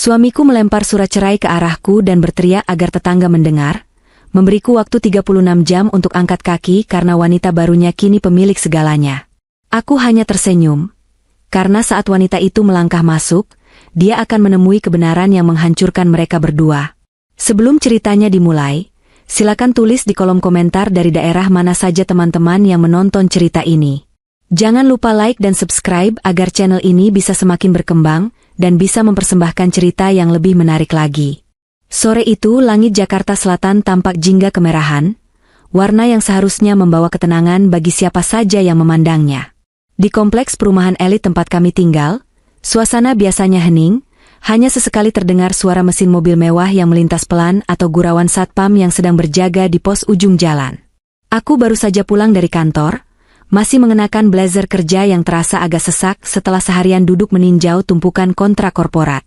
Suamiku melempar surat cerai ke arahku dan berteriak agar tetangga mendengar, memberiku waktu 36 jam untuk angkat kaki karena wanita barunya kini pemilik segalanya. Aku hanya tersenyum, karena saat wanita itu melangkah masuk, dia akan menemui kebenaran yang menghancurkan mereka berdua. Sebelum ceritanya dimulai, silakan tulis di kolom komentar dari daerah mana saja teman-teman yang menonton cerita ini. Jangan lupa like dan subscribe agar channel ini bisa semakin berkembang dan bisa mempersembahkan cerita yang lebih menarik lagi. Sore itu langit Jakarta Selatan tampak jingga kemerahan, warna yang seharusnya membawa ketenangan bagi siapa saja yang memandangnya. Di kompleks perumahan elit tempat kami tinggal, suasana biasanya hening, hanya sesekali terdengar suara mesin mobil mewah yang melintas pelan atau gurauan satpam yang sedang berjaga di pos ujung jalan. Aku baru saja pulang dari kantor, masih mengenakan blazer kerja yang terasa agak sesak setelah seharian duduk meninjau tumpukan kontrak korporat.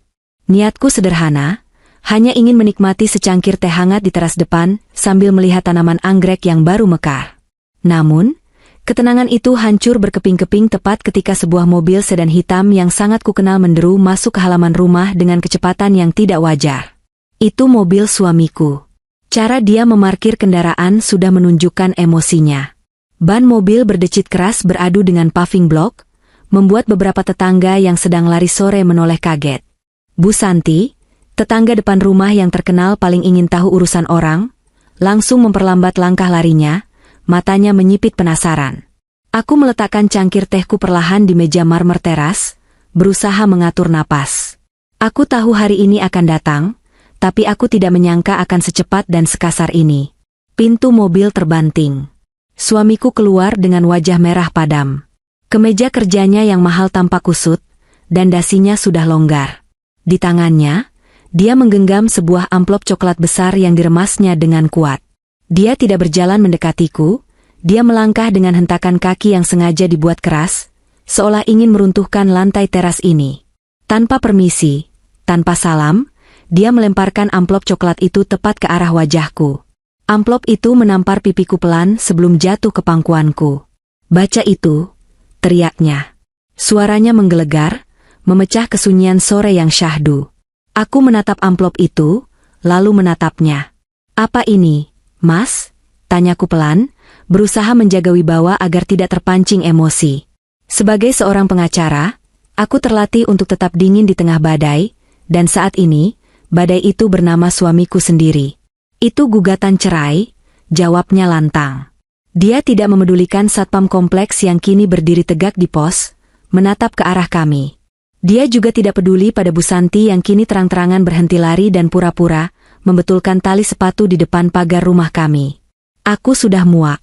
Niatku sederhana, hanya ingin menikmati secangkir teh hangat di teras depan sambil melihat tanaman anggrek yang baru mekar. Namun, ketenangan itu hancur berkeping-keping tepat ketika sebuah mobil sedan hitam yang sangat kukenal menderu masuk ke halaman rumah dengan kecepatan yang tidak wajar. Itu mobil suamiku. Cara dia memarkir kendaraan sudah menunjukkan emosinya. Ban mobil berdecit keras beradu dengan paving block, membuat beberapa tetangga yang sedang lari sore menoleh kaget. Bu Santi, tetangga depan rumah yang terkenal paling ingin tahu urusan orang, langsung memperlambat langkah larinya, matanya menyipit penasaran. Aku meletakkan cangkir tehku perlahan di meja marmer teras, berusaha mengatur napas. Aku tahu hari ini akan datang, tapi aku tidak menyangka akan secepat dan sekasar ini. Pintu mobil terbanting. Suamiku keluar dengan wajah merah padam. Kemeja kerjanya yang mahal tampak kusut, dan dasinya sudah longgar. Di tangannya, dia menggenggam sebuah amplop coklat besar yang diremasnya dengan kuat. Dia tidak berjalan mendekatiku, dia melangkah dengan hentakan kaki yang sengaja dibuat keras, seolah ingin meruntuhkan lantai teras ini. Tanpa permisi, tanpa salam, dia melemparkan amplop coklat itu tepat ke arah wajahku. Amplop itu menampar pipiku pelan sebelum jatuh ke pangkuanku. "Baca itu," teriaknya. Suaranya menggelegar, memecah kesunyian sore yang syahdu. Aku menatap amplop itu, lalu menatapnya. "Apa ini, Mas?" tanyaku pelan, berusaha menjaga wibawa agar tidak terpancing emosi. Sebagai seorang pengacara, aku terlatih untuk tetap dingin di tengah badai, dan saat ini, badai itu bernama suamiku sendiri. "Itu gugatan cerai," jawabnya lantang. Dia tidak memedulikan satpam kompleks yang kini berdiri tegak di pos, menatap ke arah kami. Dia juga tidak peduli pada Bu Santi yang kini terang-terangan berhenti lari dan pura-pura membetulkan tali sepatu di depan pagar rumah kami. Aku sudah muak,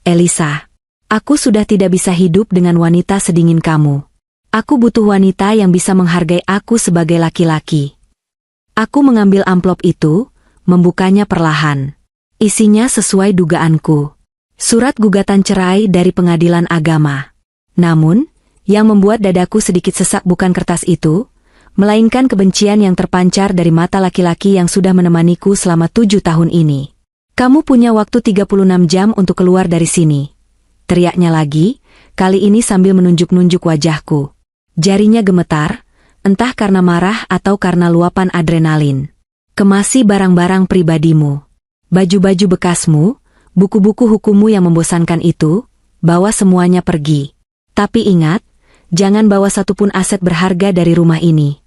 Elisa. Aku sudah tidak bisa hidup dengan wanita sedingin kamu. Aku butuh wanita yang bisa menghargai aku sebagai laki-laki. Aku mengambil amplop itu, membukanya perlahan. Isinya sesuai dugaanku. Surat gugatan cerai dari pengadilan agama. Namun, yang membuat dadaku sedikit sesak bukan kertas itu, melainkan kebencian yang terpancar dari mata laki-laki yang sudah menemaniku selama 7 tahun ini. "Kamu punya waktu 36 jam untuk keluar dari sini," teriaknya lagi, kali ini sambil menunjuk-nunjuk wajahku. Jarinya gemetar, entah karena marah atau karena luapan adrenalin. "Kemasi barang-barang pribadimu. Baju-baju bekasmu, buku-buku hukummu yang membosankan itu, bawa semuanya pergi. Tapi ingat, jangan bawa satupun aset berharga dari rumah ini."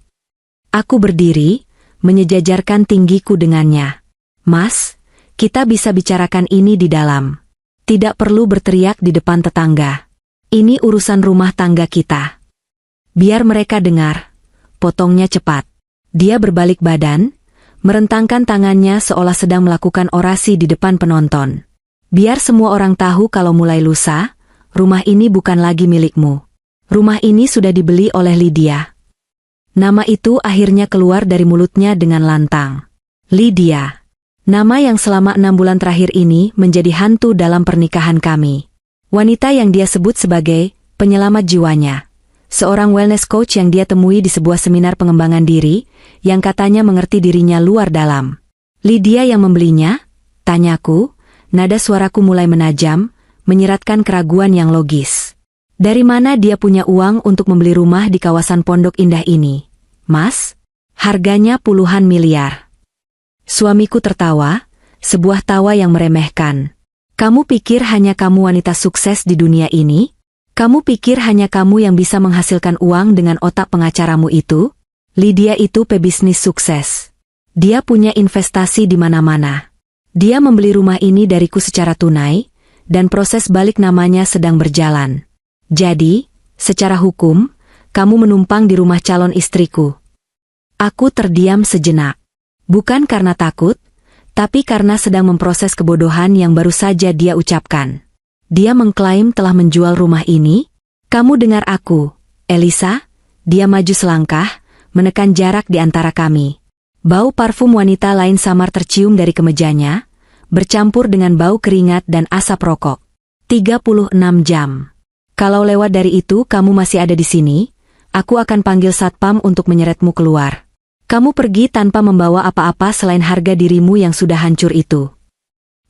Aku berdiri, menyejajarkan tinggiku dengannya. "Mas, kita bisa bicarakan ini di dalam. Tidak perlu berteriak di depan tetangga. Ini urusan rumah tangga kita." "Biar mereka dengar," potongnya cepat. Dia berbalik badan, merentangkan tangannya seolah sedang melakukan orasi di depan penonton. "Biar semua orang tahu kalau mulai lusa, rumah ini bukan lagi milikmu. Rumah ini sudah dibeli oleh Lydia." Nama itu akhirnya keluar dari mulutnya dengan lantang. Lydia. Nama yang selama 6 bulan terakhir ini menjadi hantu dalam pernikahan kami. Wanita yang dia sebut sebagai penyelamat jiwanya. Seorang wellness coach yang dia temui di sebuah seminar pengembangan diri, yang katanya mengerti dirinya luar dalam. "Lydia yang membelinya?" tanyaku, nada suaraku mulai menajam, menyiratkan keraguan yang logis. "Dari mana dia punya uang untuk membeli rumah di kawasan Pondok Indah ini, Mas?" Harganya puluhan miliar. Suamiku tertawa, sebuah tawa yang meremehkan. Kamu pikir hanya kamu wanita sukses di dunia ini? Kamu pikir hanya kamu yang bisa menghasilkan uang dengan otak pengacaramu itu? Lydia itu pebisnis sukses. Dia punya investasi di mana-mana. Dia membeli rumah ini dariku secara tunai, dan proses balik namanya sedang berjalan. Jadi, secara hukum, kamu menumpang di rumah calon istriku. Aku terdiam sejenak. Bukan karena takut, tapi karena sedang memproses kebodohan yang baru saja dia ucapkan. Dia mengklaim telah menjual rumah ini. Kamu dengar aku, Elisa? Dia maju selangkah, menekan jarak di antara kami. Bau parfum wanita lain samar tercium dari kemejanya, bercampur dengan bau keringat dan asap rokok. 36 jam. Kalau lewat dari itu kamu masih ada di sini, aku akan panggil satpam untuk menyeretmu keluar. Kamu pergi tanpa membawa apa-apa selain harga dirimu yang sudah hancur itu.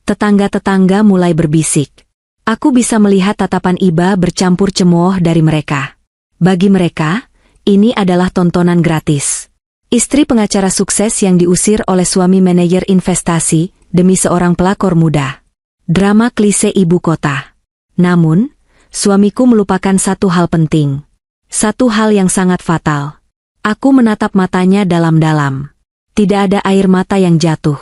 Tetangga-tetangga mulai berbisik. Aku bisa melihat tatapan iba bercampur cemooh dari mereka. Bagi mereka, ini adalah tontonan gratis. Istri pengacara sukses yang diusir oleh suami manajer investasi demi seorang pelakor muda. Drama klise ibu kota. Namun, suamiku melupakan satu hal penting. Satu hal yang sangat fatal. Aku menatap matanya dalam-dalam. Tidak ada air mata yang jatuh.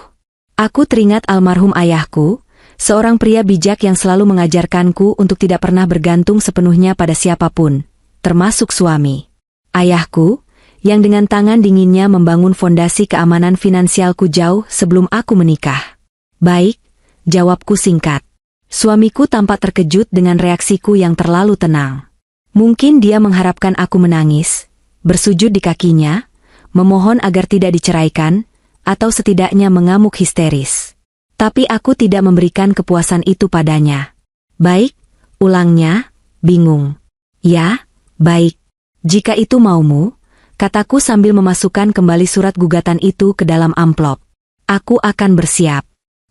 Aku teringat almarhum ayahku, seorang pria bijak yang selalu mengajarkanku untuk tidak pernah bergantung sepenuhnya pada siapapun, termasuk suami. Ayahku, yang dengan tangan dinginnya membangun fondasi keamanan finansialku jauh sebelum aku menikah. Baik, jawabku singkat. Suamiku tampak terkejut dengan reaksiku yang terlalu tenang. Mungkin dia mengharapkan aku menangis, bersujud di kakinya, memohon agar tidak diceraikan, atau setidaknya mengamuk histeris. Tapi aku tidak memberikan kepuasan itu padanya. Baik, ulangnya, bingung. Ya, baik. Jika itu maumu, kataku sambil memasukkan kembali surat gugatan itu ke dalam amplop. Aku akan bersiap.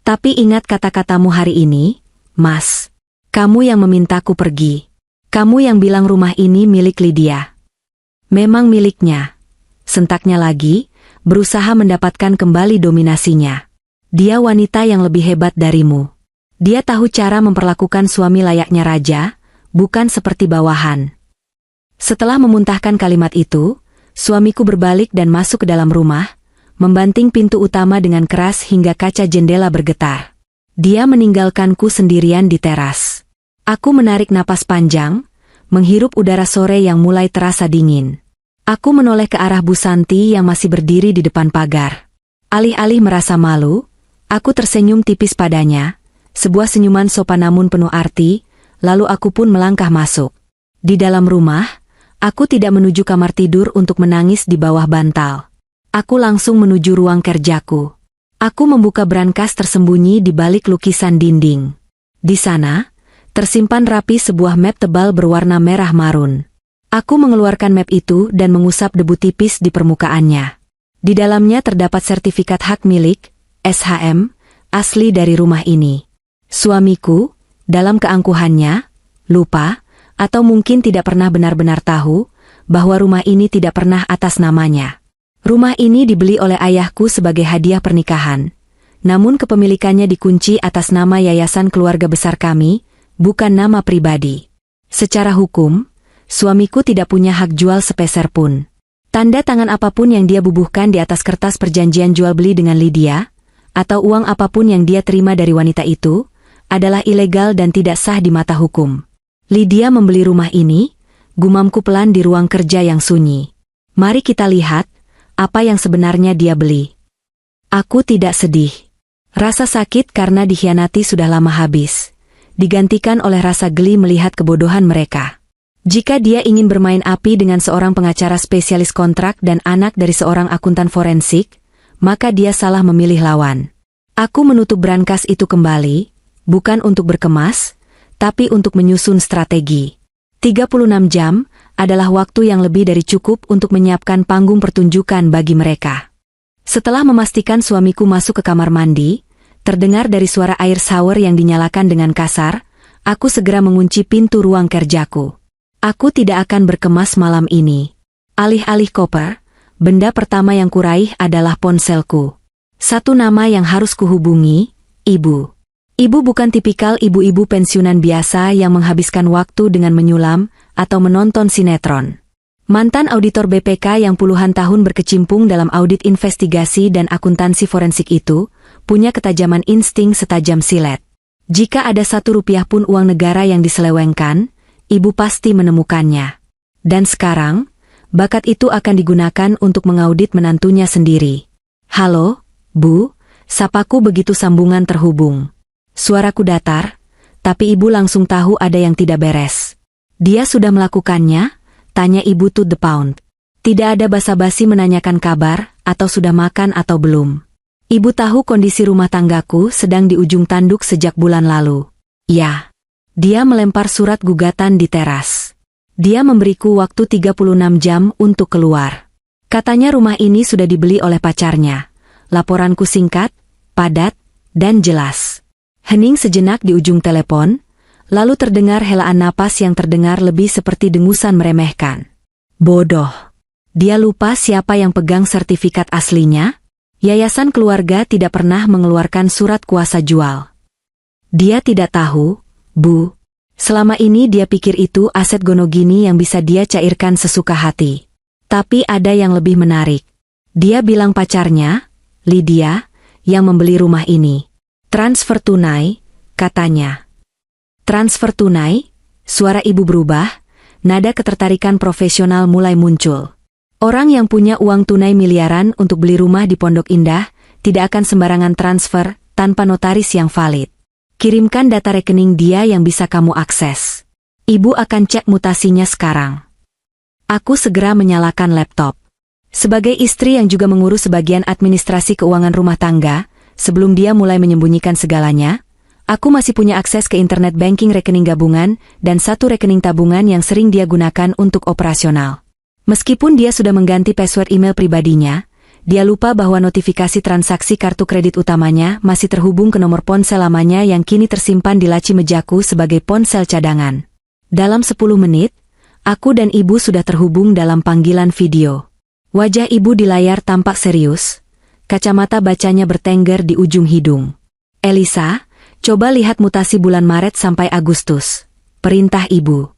Tapi ingat kata-katamu hari ini, Mas. Kamu yang memintaku pergi. Kamu yang bilang rumah ini milik Lydia. Memang miliknya. Sentaknya lagi, berusaha mendapatkan kembali dominasinya. Dia wanita yang lebih hebat darimu. Dia tahu cara memperlakukan suami layaknya raja, bukan seperti bawahan. Setelah memuntahkan kalimat itu, suamiku berbalik dan masuk ke dalam rumah, membanting pintu utama dengan keras hingga kaca jendela bergetar. Dia meninggalkanku sendirian di teras. Aku menarik napas panjang, menghirup udara sore yang mulai terasa dingin. Aku menoleh ke arah Bu Santi yang masih berdiri di depan pagar. Alih-alih merasa malu, aku tersenyum tipis padanya, sebuah senyuman sopan namun penuh arti, lalu aku pun melangkah masuk. Di dalam rumah, aku tidak menuju kamar tidur untuk menangis di bawah bantal. Aku langsung menuju ruang kerjaku. Aku membuka brankas tersembunyi di balik lukisan dinding. Di sana, tersimpan rapi sebuah map tebal berwarna merah marun. Aku mengeluarkan map itu dan mengusap debu tipis di permukaannya. Di dalamnya terdapat sertifikat hak milik, SHM, asli dari rumah ini. Suamiku, dalam keangkuhannya, lupa, atau mungkin tidak pernah benar-benar tahu, bahwa rumah ini tidak pernah atas namanya. Rumah ini dibeli oleh ayahku sebagai hadiah pernikahan, namun kepemilikannya dikunci atas nama yayasan keluarga besar kami, bukan nama pribadi. Secara hukum, suamiku tidak punya hak jual sepeser pun. Tanda tangan apapun yang dia bubuhkan di atas kertas perjanjian jual beli dengan Lydia, atau uang apapun yang dia terima dari wanita itu, adalah ilegal dan tidak sah di mata hukum. Lydia membeli rumah ini, gumamku pelan di ruang kerja yang sunyi. Mari kita lihat, apa yang sebenarnya dia beli. Aku tidak sedih. Rasa sakit karena dikhianati sudah lama habis, digantikan oleh rasa geli melihat kebodohan mereka. Jika dia ingin bermain api dengan seorang pengacara spesialis kontrak dan anak dari seorang akuntan forensik, maka dia salah memilih lawan. Aku menutup brankas itu kembali, bukan untuk berkemas, tapi untuk menyusun strategi. 36 jam adalah waktu yang lebih dari cukup untuk menyiapkan panggung pertunjukan bagi mereka. Setelah memastikan suamiku masuk ke kamar mandi, terdengar dari suara air shower yang dinyalakan dengan kasar, aku segera mengunci pintu ruang kerjaku. Aku tidak akan berkemas malam ini. Alih-alih koper, Benda pertama yang kuraih adalah ponselku. Satu nama yang harus kuhubungi, Ibu. Ibu bukan tipikal ibu-ibu pensiunan biasa yang menghabiskan waktu dengan menyulam atau menonton sinetron. Mantan auditor BPK yang puluhan tahun berkecimpung dalam audit investigasi dan akuntansi forensik itu, punya ketajaman insting setajam silet. Jika ada 1 rupiah pun uang negara yang diselewengkan, ibu pasti menemukannya. Dan sekarang, bakat itu akan digunakan untuk mengaudit menantunya sendiri. Halo, Bu, sapaku begitu sambungan terhubung. Suaraku datar, tapi ibu langsung tahu ada yang tidak beres. Dia sudah melakukannya? Tanya ibu to the pound. Tidak ada basa-basi menanyakan kabar, atau sudah makan atau belum. Ibu tahu kondisi rumah tanggaku sedang di ujung tanduk sejak bulan lalu. Ya. Dia melempar surat gugatan di teras. Dia memberiku waktu 36 jam untuk keluar. Katanya rumah ini sudah dibeli oleh pacarnya. Laporanku singkat, padat, dan jelas. Hening sejenak di ujung telepon, lalu terdengar helaan napas yang terdengar lebih seperti dengusan meremehkan. Bodoh. Dia lupa siapa yang pegang sertifikat aslinya? Yayasan keluarga tidak pernah mengeluarkan surat kuasa jual. Dia tidak tahu, Bu. Selama ini dia pikir itu aset gonogini yang bisa dia cairkan sesuka hati. Tapi ada yang lebih menarik. Dia bilang pacarnya, Lydia, yang membeli rumah ini. Transfer tunai, katanya. Transfer tunai? Suara ibu berubah, nada ketertarikan profesional mulai muncul. Orang yang punya uang tunai miliaran untuk beli rumah di Pondok Indah, tidak akan sembarangan transfer, tanpa notaris yang valid. Kirimkan data rekening dia yang bisa kamu akses. Ibu akan cek mutasinya sekarang. Aku segera menyalakan laptop. Sebagai istri yang juga mengurus sebagian administrasi keuangan rumah tangga, sebelum dia mulai menyembunyikan segalanya, aku masih punya akses ke internet banking rekening gabungan dan 1 rekening tabungan yang sering dia gunakan untuk operasional. Meskipun dia sudah mengganti password email pribadinya, dia lupa bahwa notifikasi transaksi kartu kredit utamanya masih terhubung ke nomor ponsel lamanya yang kini tersimpan di laci mejaku sebagai ponsel cadangan. Dalam 10 menit, aku dan ibu sudah terhubung dalam panggilan video. Wajah ibu di layar tampak serius, kacamata bacanya bertengger di ujung hidung. Elisa, coba lihat mutasi bulan Maret sampai Agustus. Perintah ibu.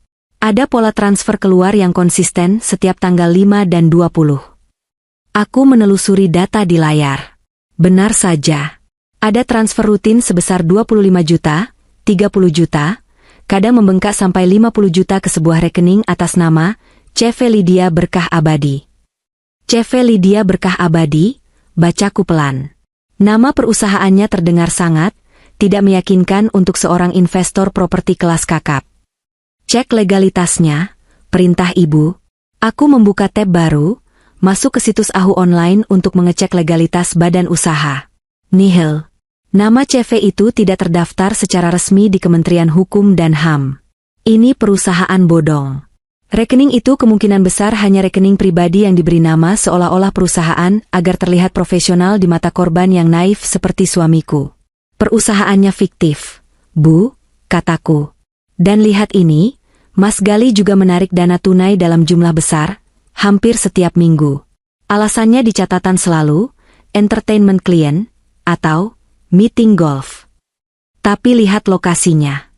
Ada pola transfer keluar yang konsisten setiap tanggal 5 dan 20. Aku menelusuri data di layar. Benar saja. Ada transfer rutin sebesar 25 juta, 30 juta, kadang membengkak sampai 50 juta ke sebuah rekening atas nama CV Lydia Berkah Abadi. CV Lydia Berkah Abadi, bacaku pelan. Nama perusahaannya terdengar sangat, tidak meyakinkan untuk seorang investor properti kelas kakap. Cek legalitasnya, perintah ibu. Aku membuka tab baru, masuk ke situs AHU online untuk mengecek legalitas badan usaha. Nihil. Nama CV itu tidak terdaftar secara resmi di Kementerian Hukum dan HAM. Ini perusahaan bodong. Rekening itu kemungkinan besar hanya rekening pribadi yang diberi nama seolah-olah perusahaan agar terlihat profesional di mata korban yang naif seperti suamiku. Perusahaannya fiktif, Bu, kataku. Dan lihat ini, Mas Gali juga menarik dana tunai dalam jumlah besar, hampir setiap minggu. Alasannya di catatan selalu, entertainment klien, atau meeting golf. Tapi lihat lokasinya.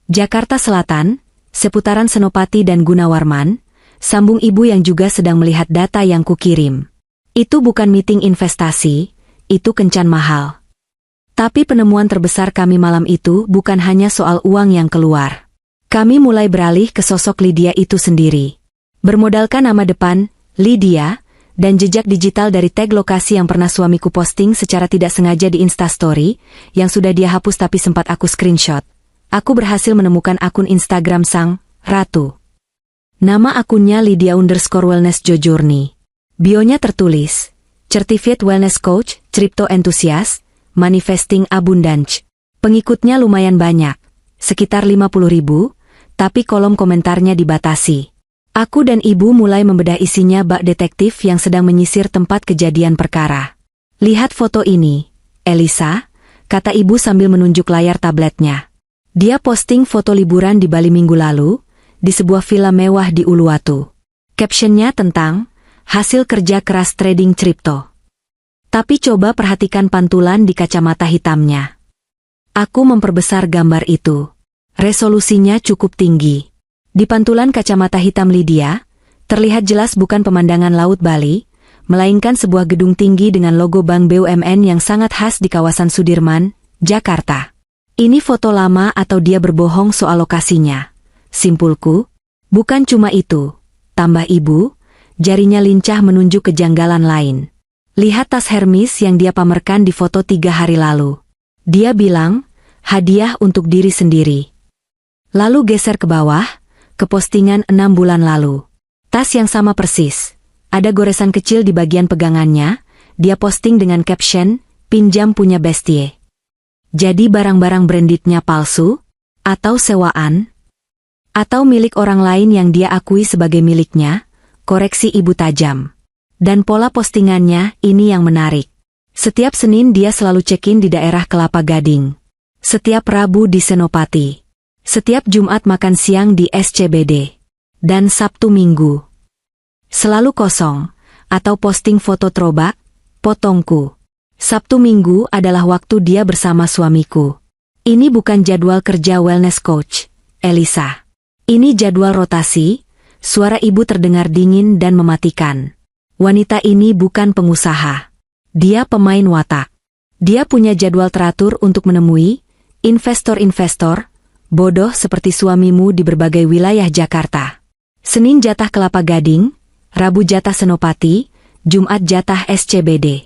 Jakarta Selatan, seputaran Senopati dan Gunawarman, sambung ibu yang juga sedang melihat data yang kukirim. Itu bukan meeting investasi, itu kencan mahal. Tapi penemuan terbesar kami malam itu bukan hanya soal uang yang keluar. Kami mulai beralih ke sosok Lydia itu sendiri. Bermodalkan nama depan, Lydia, dan jejak digital dari tag lokasi yang pernah suamiku posting secara tidak sengaja di Instastory, yang sudah dia hapus tapi sempat aku screenshot. Aku berhasil menemukan akun Instagram sang Ratu. Nama akunnya Lydia_Wellness Jojourney. Bionya tertulis, Certified Wellness Coach, Crypto Enthusiast, Manifesting Abundance. Pengikutnya lumayan banyak, sekitar 50.000, tapi kolom komentarnya dibatasi. Aku dan ibu mulai membedah isinya bak detektif yang sedang menyisir tempat kejadian perkara. Lihat foto ini, Elisa, kata ibu sambil menunjuk layar tabletnya. Dia posting foto liburan di Bali minggu lalu, di sebuah villa mewah di Uluwatu. Captionnya tentang, Hasil kerja keras trading kripto. Tapi coba perhatikan pantulan di kacamata hitamnya. Aku memperbesar gambar itu. Resolusinya cukup tinggi. Di pantulan kacamata hitam Lydia, terlihat jelas bukan pemandangan Laut Bali, melainkan sebuah gedung tinggi dengan logo Bank BUMN yang sangat khas di kawasan Sudirman, Jakarta. Ini foto lama atau dia berbohong soal lokasinya? Simpulku, bukan cuma itu. Tambah ibu, jarinya lincah menunjuk kejanggalan lain. Lihat tas Hermes yang dia pamerkan di foto 3 hari lalu. Dia bilang, hadiah untuk diri sendiri. Lalu geser ke bawah, ke postingan 6 bulan lalu. Tas yang sama persis. Ada goresan kecil di bagian pegangannya, dia posting dengan caption, pinjam punya bestie. Jadi barang-barang brandednya palsu? Atau sewaan? Atau milik orang lain yang dia akui sebagai miliknya? Koreksi ibu tajam. Dan pola postingannya ini yang menarik. Setiap Senin dia selalu check-in di daerah Kelapa Gading. Setiap Rabu di Senopati. Setiap Jumat makan siang di SCBD. Dan Sabtu Minggu selalu kosong, atau posting foto throwback, potongku. Sabtu Minggu adalah waktu dia bersama suamiku. Ini bukan jadwal kerja wellness coach, Elisa. Ini jadwal rotasi. Suara ibu terdengar dingin dan mematikan. Wanita ini bukan pengusaha. Dia pemain watak. Dia punya jadwal teratur untuk menemui investor-investor bodoh seperti suamimu di berbagai wilayah Jakarta. Senin jatah Kelapa Gading, Rabu jatah Senopati, Jumat jatah SCBD.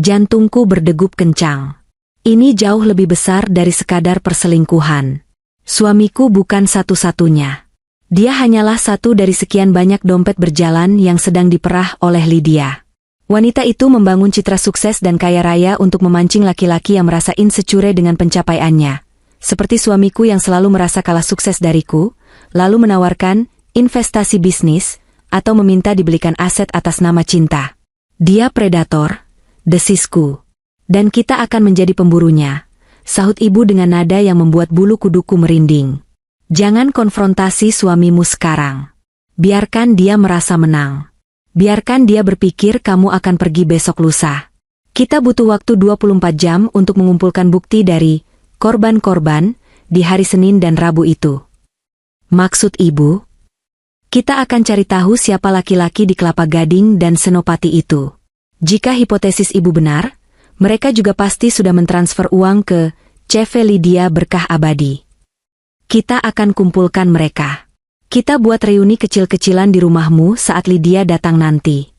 Jantungku berdegup kencang. Ini jauh lebih besar dari sekadar perselingkuhan. Suamiku bukan satu-satunya. Dia hanyalah satu dari sekian banyak dompet berjalan yang sedang diperah oleh Lydia. Wanita itu membangun citra sukses dan kaya raya untuk memancing laki-laki yang merasa insecure dengan pencapaiannya. Seperti suamiku yang selalu merasa kalah sukses dariku, lalu menawarkan investasi bisnis, atau meminta dibelikan aset atas nama cinta. Dia predator, desisku. Dan kita akan menjadi pemburunya, sahut ibu dengan nada yang membuat bulu kuduku merinding. Jangan konfrontasi suamimu sekarang. Biarkan dia merasa menang. Biarkan dia berpikir kamu akan pergi besok lusa. Kita butuh waktu 24 jam untuk mengumpulkan bukti dari korban-korban di hari Senin dan Rabu itu. Maksud ibu? Kita akan cari tahu siapa laki-laki di Kelapa Gading dan Senopati itu. Jika hipotesis ibu benar, mereka juga pasti sudah mentransfer uang ke CV Lydia Berkah Abadi. Kita akan kumpulkan mereka. Kita buat reuni kecil-kecilan di rumahmu saat Lydia datang nanti.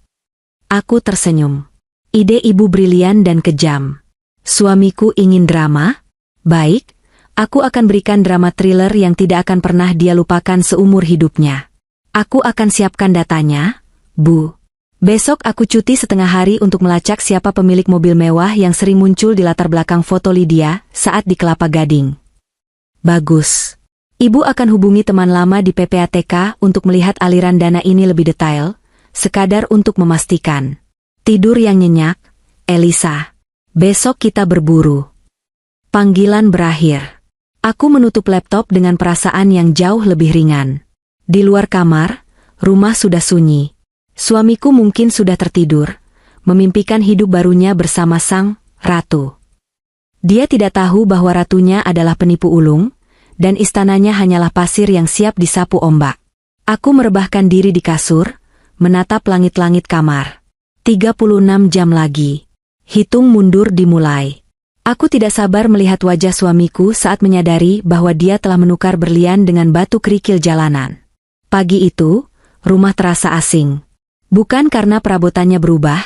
Aku tersenyum. Ide ibu brilian dan kejam. Suamiku ingin drama? Baik, aku akan berikan drama thriller yang tidak akan pernah dia lupakan seumur hidupnya. Aku akan siapkan datanya, Bu. Besok aku cuti setengah hari untuk melacak siapa pemilik mobil mewah yang sering muncul di latar belakang foto Lydia saat di Kelapa Gading. Bagus. Ibu akan hubungi teman lama di PPATK untuk melihat aliran dana ini lebih detail, sekadar untuk memastikan. Tidur yang nyenyak, Elisa. Besok kita berburu. Panggilan berakhir. Aku menutup laptop dengan perasaan yang jauh lebih ringan. Di luar kamar, rumah sudah sunyi. Suamiku mungkin sudah tertidur, memimpikan hidup barunya bersama sang ratu. Dia tidak tahu bahwa ratunya adalah penipu ulung, dan istananya hanyalah pasir yang siap disapu ombak. Aku merebahkan diri di kasur, menatap langit-langit kamar. 36 jam lagi. Hitung mundur dimulai. Aku tidak sabar melihat wajah suamiku saat menyadari bahwa dia telah menukar berlian dengan batu kerikil jalanan. Pagi itu, rumah terasa asing. Bukan karena perabotannya berubah,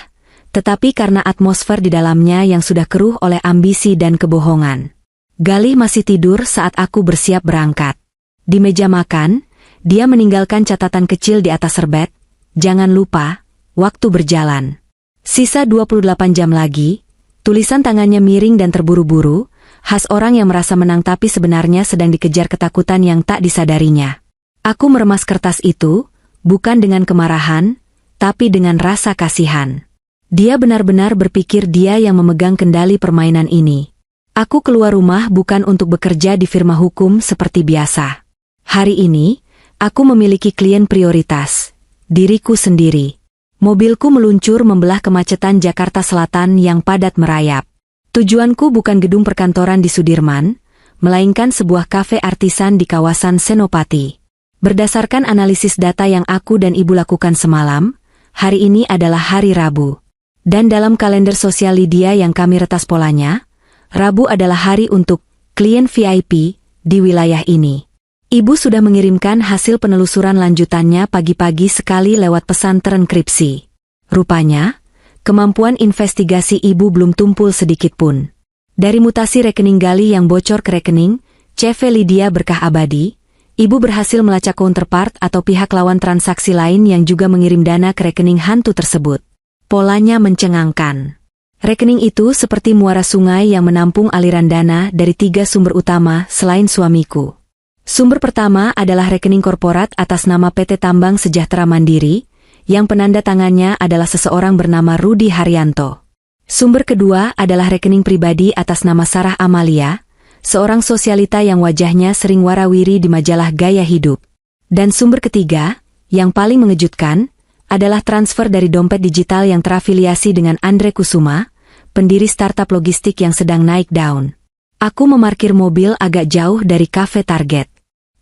tetapi karena atmosfer di dalamnya yang sudah keruh oleh ambisi dan kebohongan. Galih masih tidur saat aku bersiap berangkat. Di meja makan, dia meninggalkan catatan kecil di atas serbet. Jangan lupa, waktu berjalan. Sisa 28 jam lagi, tulisan tangannya miring dan terburu-buru, khas orang yang merasa menang tapi sebenarnya sedang dikejar ketakutan yang tak disadarinya. Aku meremas kertas itu, bukan dengan kemarahan, tapi dengan rasa kasihan. Dia benar-benar berpikir dia yang memegang kendali permainan ini. Aku keluar rumah bukan untuk bekerja di firma hukum seperti biasa. Hari ini, aku memiliki klien prioritas, diriku sendiri. Mobilku meluncur membelah kemacetan Jakarta Selatan yang padat merayap. Tujuanku bukan gedung perkantoran di Sudirman, melainkan sebuah kafe artisan di kawasan Senopati. Berdasarkan analisis data yang aku dan ibu lakukan semalam, hari ini adalah hari Rabu. Dan dalam kalender sosial Lydia yang kami retas polanya, Rabu adalah hari untuk klien VIP di wilayah ini. Ibu sudah mengirimkan hasil penelusuran lanjutannya pagi-pagi sekali lewat pesan terenkripsi. Rupanya, kemampuan investigasi ibu belum tumpul sedikit pun. Dari mutasi rekening Gali yang bocor ke rekening CV Lydia Berkah Abadi, ibu berhasil melacak counterpart atau pihak lawan transaksi lain yang juga mengirim dana ke rekening hantu tersebut. Polanya mencengangkan. Rekening itu seperti muara sungai yang menampung aliran dana dari 3 sumber utama selain suamiku. Sumber pertama adalah rekening korporat atas nama PT Tambang Sejahtera Mandiri, yang penanda tangannya adalah seseorang bernama Rudi Haryanto. Sumber kedua adalah rekening pribadi atas nama Sarah Amalia, seorang sosialita yang wajahnya sering warawiri di majalah Gaya Hidup. Dan sumber ketiga, yang paling mengejutkan, adalah transfer dari dompet digital yang terafiliasi dengan Andre Kusuma, pendiri startup logistik yang sedang naik daun. Aku memarkir mobil agak jauh dari kafe Target.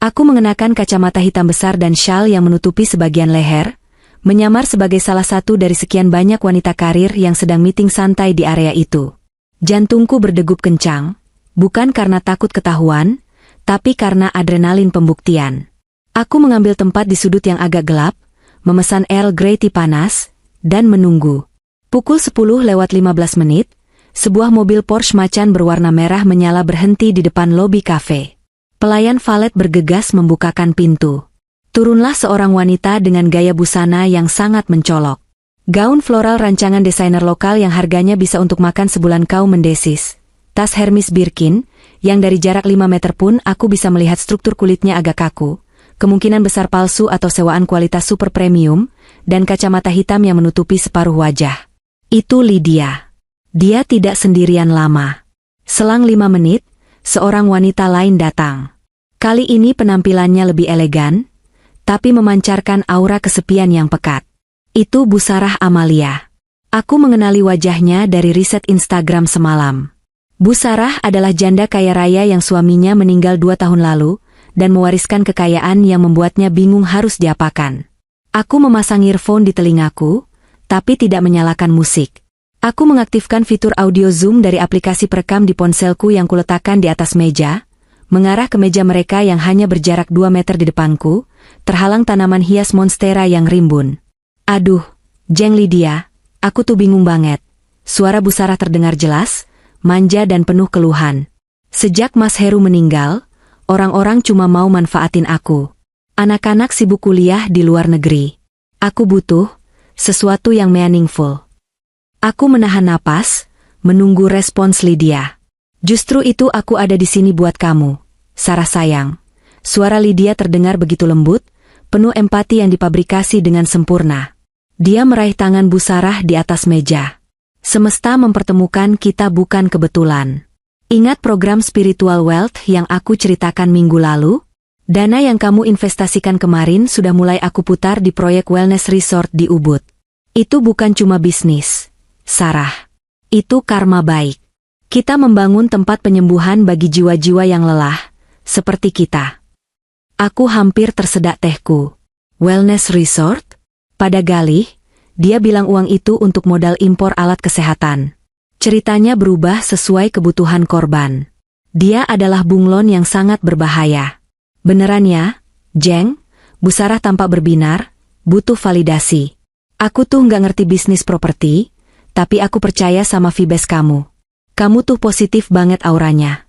Aku mengenakan kacamata hitam besar dan syal yang menutupi sebagian leher, menyamar sebagai salah satu dari sekian banyak wanita karir yang sedang meeting santai di area itu. Jantungku berdegup kencang, bukan karena takut ketahuan, tapi karena adrenalin pembuktian. Aku mengambil tempat di sudut yang agak gelap, memesan Earl Grey tea panas, dan menunggu. Pukul 10:15 menit, sebuah mobil Porsche macan berwarna merah menyala berhenti di depan lobi kafe. Pelayan valet bergegas membukakan pintu. Turunlah seorang wanita dengan gaya busana yang sangat mencolok. Gaun floral rancangan desainer lokal yang harganya bisa untuk makan sebulan kaum mendesis. Tas Hermes Birkin, yang dari jarak 5 meter pun aku bisa melihat struktur kulitnya agak kaku, kemungkinan besar palsu atau sewaan kualitas super premium, dan kacamata hitam yang menutupi separuh wajah. Itu Lydia. Dia tidak sendirian lama. Selang 5 menit, seorang wanita lain datang. Kali ini penampilannya lebih elegan, tapi memancarkan aura kesepian yang pekat. Itu Bu Sarah Amalia. Aku mengenali wajahnya dari riset Instagram semalam. Bu Sarah adalah janda kaya raya yang suaminya meninggal 2 tahun lalu, dan mewariskan kekayaan yang membuatnya bingung harus diapakan. Aku memasang earphone di telingaku, tapi tidak menyalakan musik. Aku mengaktifkan fitur audio zoom dari aplikasi perekam di ponselku yang kuletakkan di atas meja, mengarah ke meja mereka yang hanya berjarak 2 meter di depanku, terhalang tanaman hias monstera yang rimbun. Aduh, Jeng Lydia, aku tuh bingung banget. Suara Bu Sarah terdengar jelas, manja dan penuh keluhan. Sejak Mas Heru meninggal, orang-orang cuma mau manfaatin aku. Anak-anak sibuk kuliah di luar negeri. Aku butuh sesuatu yang meaningful. Aku menahan napas, menunggu respons Lydia. Justru itu aku ada di sini buat kamu, Sarah sayang. Suara Lydia terdengar begitu lembut, penuh empati yang dipabrikasi dengan sempurna. Dia meraih tangan Bu Sarah di atas meja. Semesta mempertemukan kita bukan kebetulan. Ingat program Spiritual Wealth yang aku ceritakan minggu lalu? Dana yang kamu investasikan kemarin sudah mulai aku putar di proyek wellness resort di Ubud. Itu bukan cuma bisnis, Sarah. Itu karma baik. Kita membangun tempat penyembuhan bagi jiwa-jiwa yang lelah, seperti kita. Aku hampir tersedak tehku. Wellness resort? Pada Galih, dia bilang uang itu untuk modal impor alat kesehatan. Ceritanya berubah sesuai kebutuhan korban. Dia adalah bunglon yang sangat berbahaya. Beneran ya, Jeng? Bu Sarah tampak berbinar, butuh validasi. Aku tuh nggak ngerti bisnis properti, tapi aku percaya sama vibes kamu. Kamu tuh positif banget auranya.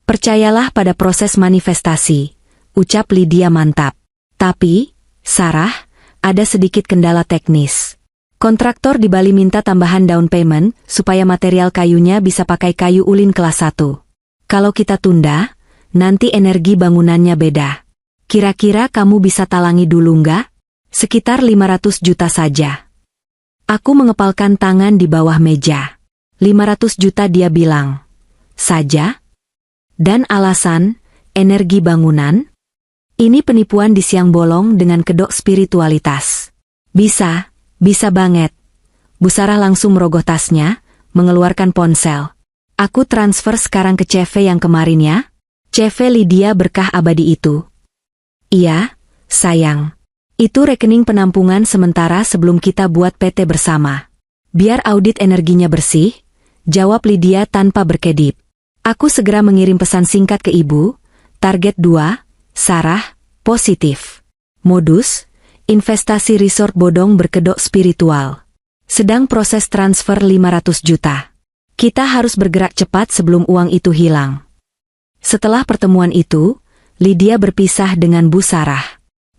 Percayalah pada proses manifestasi, ucap Lydia mantap. Tapi, Sarah, ada sedikit kendala teknis. Kontraktor di Bali minta tambahan down payment supaya material kayunya bisa pakai kayu ulin kelas 1. Kalau kita tunda, nanti energi bangunannya beda. Kira-kira kamu bisa talangi dulu nggak? Sekitar 500 juta saja. Aku mengepalkan tangan di bawah meja. 500 juta dia bilang. Saja? Dan alasan, energi bangunan? Ini penipuan di siang bolong dengan kedok spiritualitas. Bisa, Bisa banget. Bu Sarah langsung merogoh tasnya, mengeluarkan ponsel. Aku transfer sekarang ke CV yang kemarin ya. CV Lydia Berkah Abadi itu. Iya, sayang. Itu rekening penampungan sementara sebelum kita buat PT bersama. Biar audit energinya bersih, jawab Lydia tanpa berkedip. Aku segera mengirim pesan singkat ke ibu. Target 2, Sarah, positif. Modus, investasi resort bodong berkedok spiritual. Sedang proses transfer 500 juta. Kita harus bergerak cepat sebelum uang itu hilang. Setelah pertemuan itu, Lydia berpisah dengan Bu Sarah.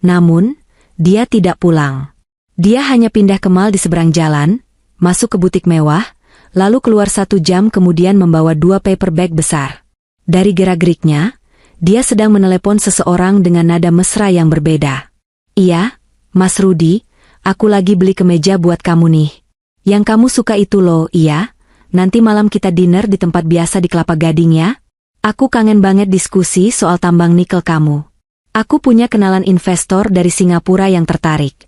Namun, dia tidak pulang. Dia hanya pindah ke mall di seberang jalan, masuk ke butik mewah, lalu keluar 1 jam kemudian membawa 2 paper bag besar. Dari gerak-geriknya, dia sedang menelepon seseorang dengan nada mesra yang berbeda. Iya, Mas Rudi, aku lagi beli kemeja buat kamu nih. Yang kamu suka itu loh, iya? Nanti malam kita dinner di tempat biasa di Kelapa Gading ya? Aku kangen banget diskusi soal tambang nikel kamu. Aku punya kenalan investor dari Singapura yang tertarik.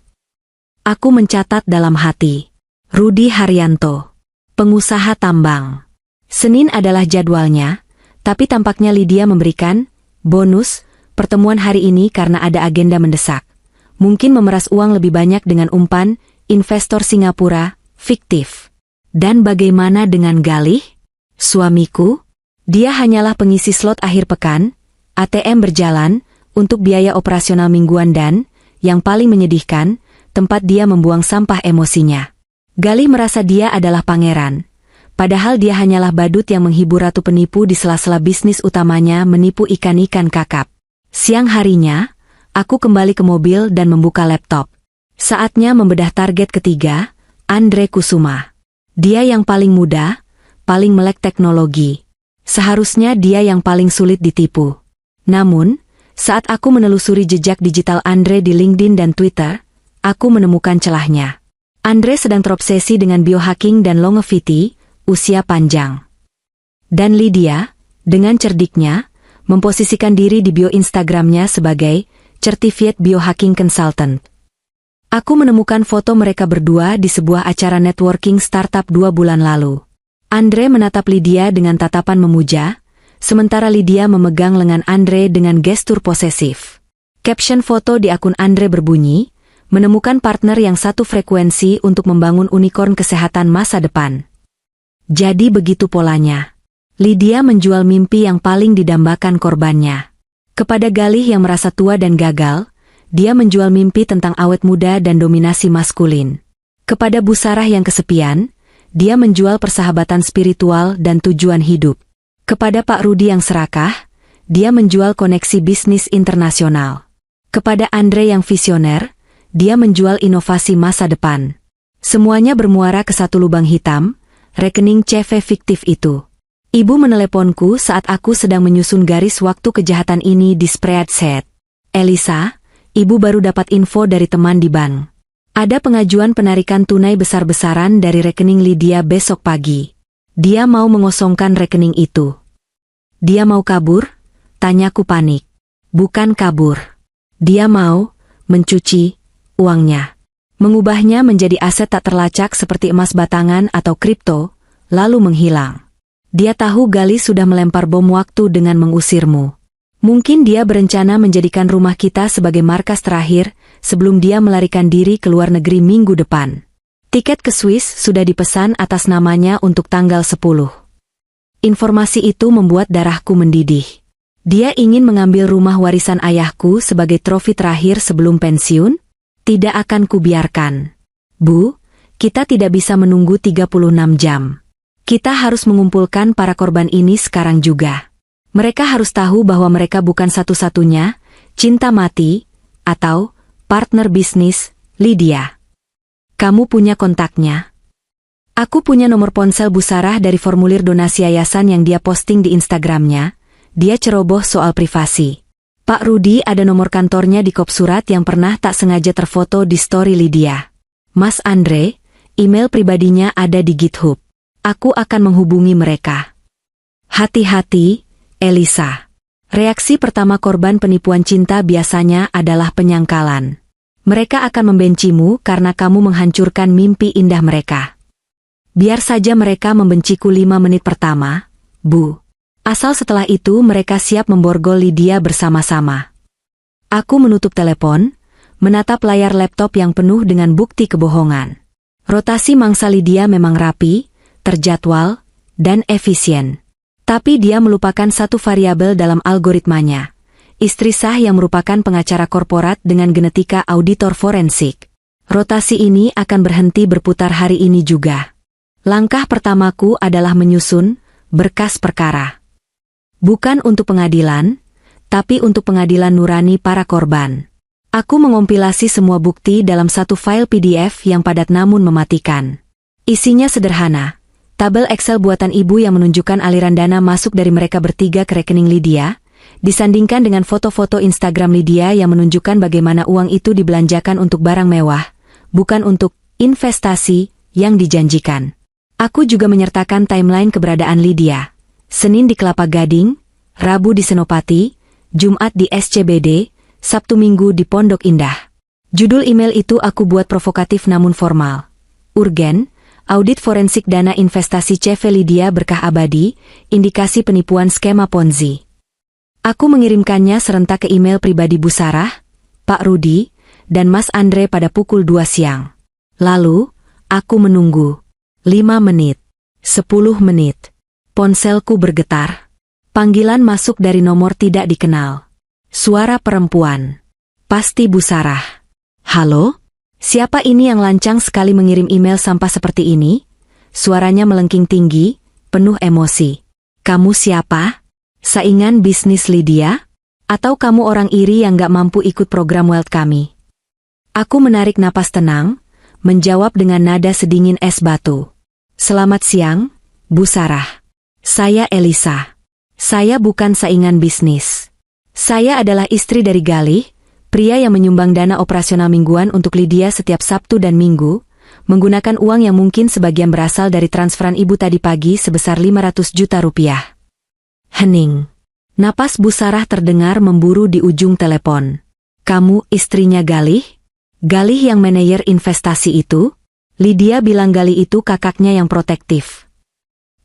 Aku mencatat dalam hati. Rudi Haryanto, pengusaha tambang. Senin adalah jadwalnya, tapi tampaknya Lydia memberikan bonus pertemuan hari ini karena ada agenda mendesak. Mungkin memeras uang lebih banyak dengan umpan investor Singapura fiktif. Dan bagaimana dengan Galih? Suamiku? Dia hanyalah pengisi slot akhir pekan, ATM berjalan, untuk biaya operasional mingguan dan, yang paling menyedihkan, tempat dia membuang sampah emosinya. Galih merasa dia adalah pangeran. Padahal dia hanyalah badut yang menghibur ratu penipu di sela-sela bisnis utamanya menipu ikan-ikan kakap. Siang harinya, aku kembali ke mobil dan membuka laptop. Saatnya membedah target ketiga, Andre Kusuma. Dia yang paling muda, paling melek teknologi. Seharusnya dia yang paling sulit ditipu. Namun, saat aku menelusuri jejak digital Andre di LinkedIn dan Twitter, aku menemukan celahnya. Andre sedang terobsesi dengan biohacking dan longevity, usia panjang. Dan Lydia, dengan cerdiknya, memposisikan diri di bio Instagramnya sebagai Certified Biohacking Consultant. Aku menemukan foto mereka berdua di sebuah acara networking startup 2 bulan lalu. Andre menatap Lydia dengan tatapan memuja, sementara Lydia memegang lengan Andre dengan gestur posesif. Caption foto di akun Andre berbunyi, menemukan partner yang satu frekuensi untuk membangun unicorn kesehatan masa depan. Jadi begitu polanya. Lydia menjual mimpi yang paling didambakan korbannya. Kepada Galih yang merasa tua dan gagal, dia menjual mimpi tentang awet muda dan dominasi maskulin. Kepada Bu Sarah yang kesepian, dia menjual persahabatan spiritual dan tujuan hidup. Kepada Pak Rudi yang serakah, dia menjual koneksi bisnis internasional. Kepada Andre yang visioner, dia menjual inovasi masa depan. Semuanya bermuara ke satu lubang hitam, rekening CV fiktif itu. Ibu meneleponku saat aku sedang menyusun garis waktu kejahatan ini di spreadsheet. Elisa, ibu baru dapat info dari teman di bank. Ada pengajuan penarikan tunai besar-besaran dari rekening Lydia besok pagi. Dia mau mengosongkan rekening itu. Dia mau kabur? Tanyaku panik. Bukan kabur. Dia mau mencuci uangnya. Mengubahnya menjadi aset tak terlacak seperti emas batangan atau kripto, lalu menghilang. Dia tahu Galih sudah melempar bom waktu dengan mengusirmu. Mungkin dia berencana menjadikan rumah kita sebagai markas terakhir sebelum dia melarikan diri ke luar negeri minggu depan. Tiket ke Swiss sudah dipesan atas namanya untuk tanggal 10. Informasi itu membuat darahku mendidih. Dia ingin mengambil rumah warisan ayahku sebagai trofi terakhir sebelum pensiun? Tidak akan kubiarkan. Bu, kita tidak bisa menunggu 36 jam. Kita harus mengumpulkan para korban ini sekarang juga. Mereka harus tahu bahwa mereka bukan satu-satunya, cinta mati, atau partner bisnis, Lydia. Kamu punya kontaknya? Aku punya nomor ponsel Bu Sarah dari formulir donasi yayasan yang dia posting di Instagramnya. Dia ceroboh soal privasi. Pak Rudi ada nomor kantornya di kop surat yang pernah tak sengaja terfoto di story Lydia. Mas Andre, email pribadinya ada di GitHub. Aku akan menghubungi mereka. Hati-hati, Elisa. Reaksi pertama korban penipuan cinta biasanya adalah penyangkalan. Mereka akan membencimu karena kamu menghancurkan mimpi indah mereka. Biar saja mereka membenciku 5 menit pertama, Bu. Asal setelah itu mereka siap memborgol Lydia bersama-sama. Aku menutup telepon, menatap layar laptop yang penuh dengan bukti kebohongan. Rotasi mangsa Lydia memang rapi, terjadwal, dan efisien. Tapi dia melupakan satu variabel dalam algoritmanya. Istri sah yang merupakan pengacara korporat dengan genetika auditor forensik. Rotasi ini akan berhenti berputar hari ini juga. Langkah pertamaku adalah menyusun berkas perkara. Bukan untuk pengadilan, tapi untuk pengadilan nurani para korban. Aku mengompilasi semua bukti dalam satu file PDF yang padat namun mematikan. Isinya sederhana, tabel Excel buatan ibu yang menunjukkan aliran dana masuk dari mereka bertiga ke rekening Lydia, disandingkan dengan foto-foto Instagram Lydia yang menunjukkan bagaimana uang itu dibelanjakan untuk barang mewah, bukan untuk investasi yang dijanjikan. Aku juga menyertakan timeline keberadaan Lydia. Senin di Kelapa Gading, Rabu di Senopati, Jumat di SCBD, Sabtu Minggu di Pondok Indah. Judul email itu aku buat provokatif namun formal. Urgen, audit forensik dana investasi CV Lydia berkah abadi, indikasi penipuan skema Ponzi. Aku mengirimkannya serentak ke email pribadi Bu Sarah, Pak Rudi, dan Mas Andre pada pukul 2 siang. Lalu, aku menunggu. 5 menit. 10 menit. Ponselku bergetar. Panggilan masuk dari nomor tidak dikenal. Suara perempuan. Pasti Bu Sarah. Halo? Siapa ini yang lancang sekali mengirim email sampah seperti ini? Suaranya melengking tinggi, penuh emosi. Kamu siapa? Saingan bisnis Lydia? Atau kamu orang iri yang gak mampu ikut program Wealth kami? Aku menarik napas tenang, menjawab dengan nada sedingin es batu. Selamat siang, Bu Sarah. Saya Elisa. Saya bukan saingan bisnis. Saya adalah istri dari Galih, pria yang menyumbang dana operasional mingguan untuk Lydia setiap Sabtu dan Minggu, menggunakan uang yang mungkin sebagian berasal dari transferan ibu tadi pagi sebesar 500 juta rupiah. Hening. Napas Bu Sarah terdengar memburu di ujung telepon. Kamu istrinya Galih? Galih yang manajer investasi itu? Lydia bilang Galih itu kakaknya yang protektif.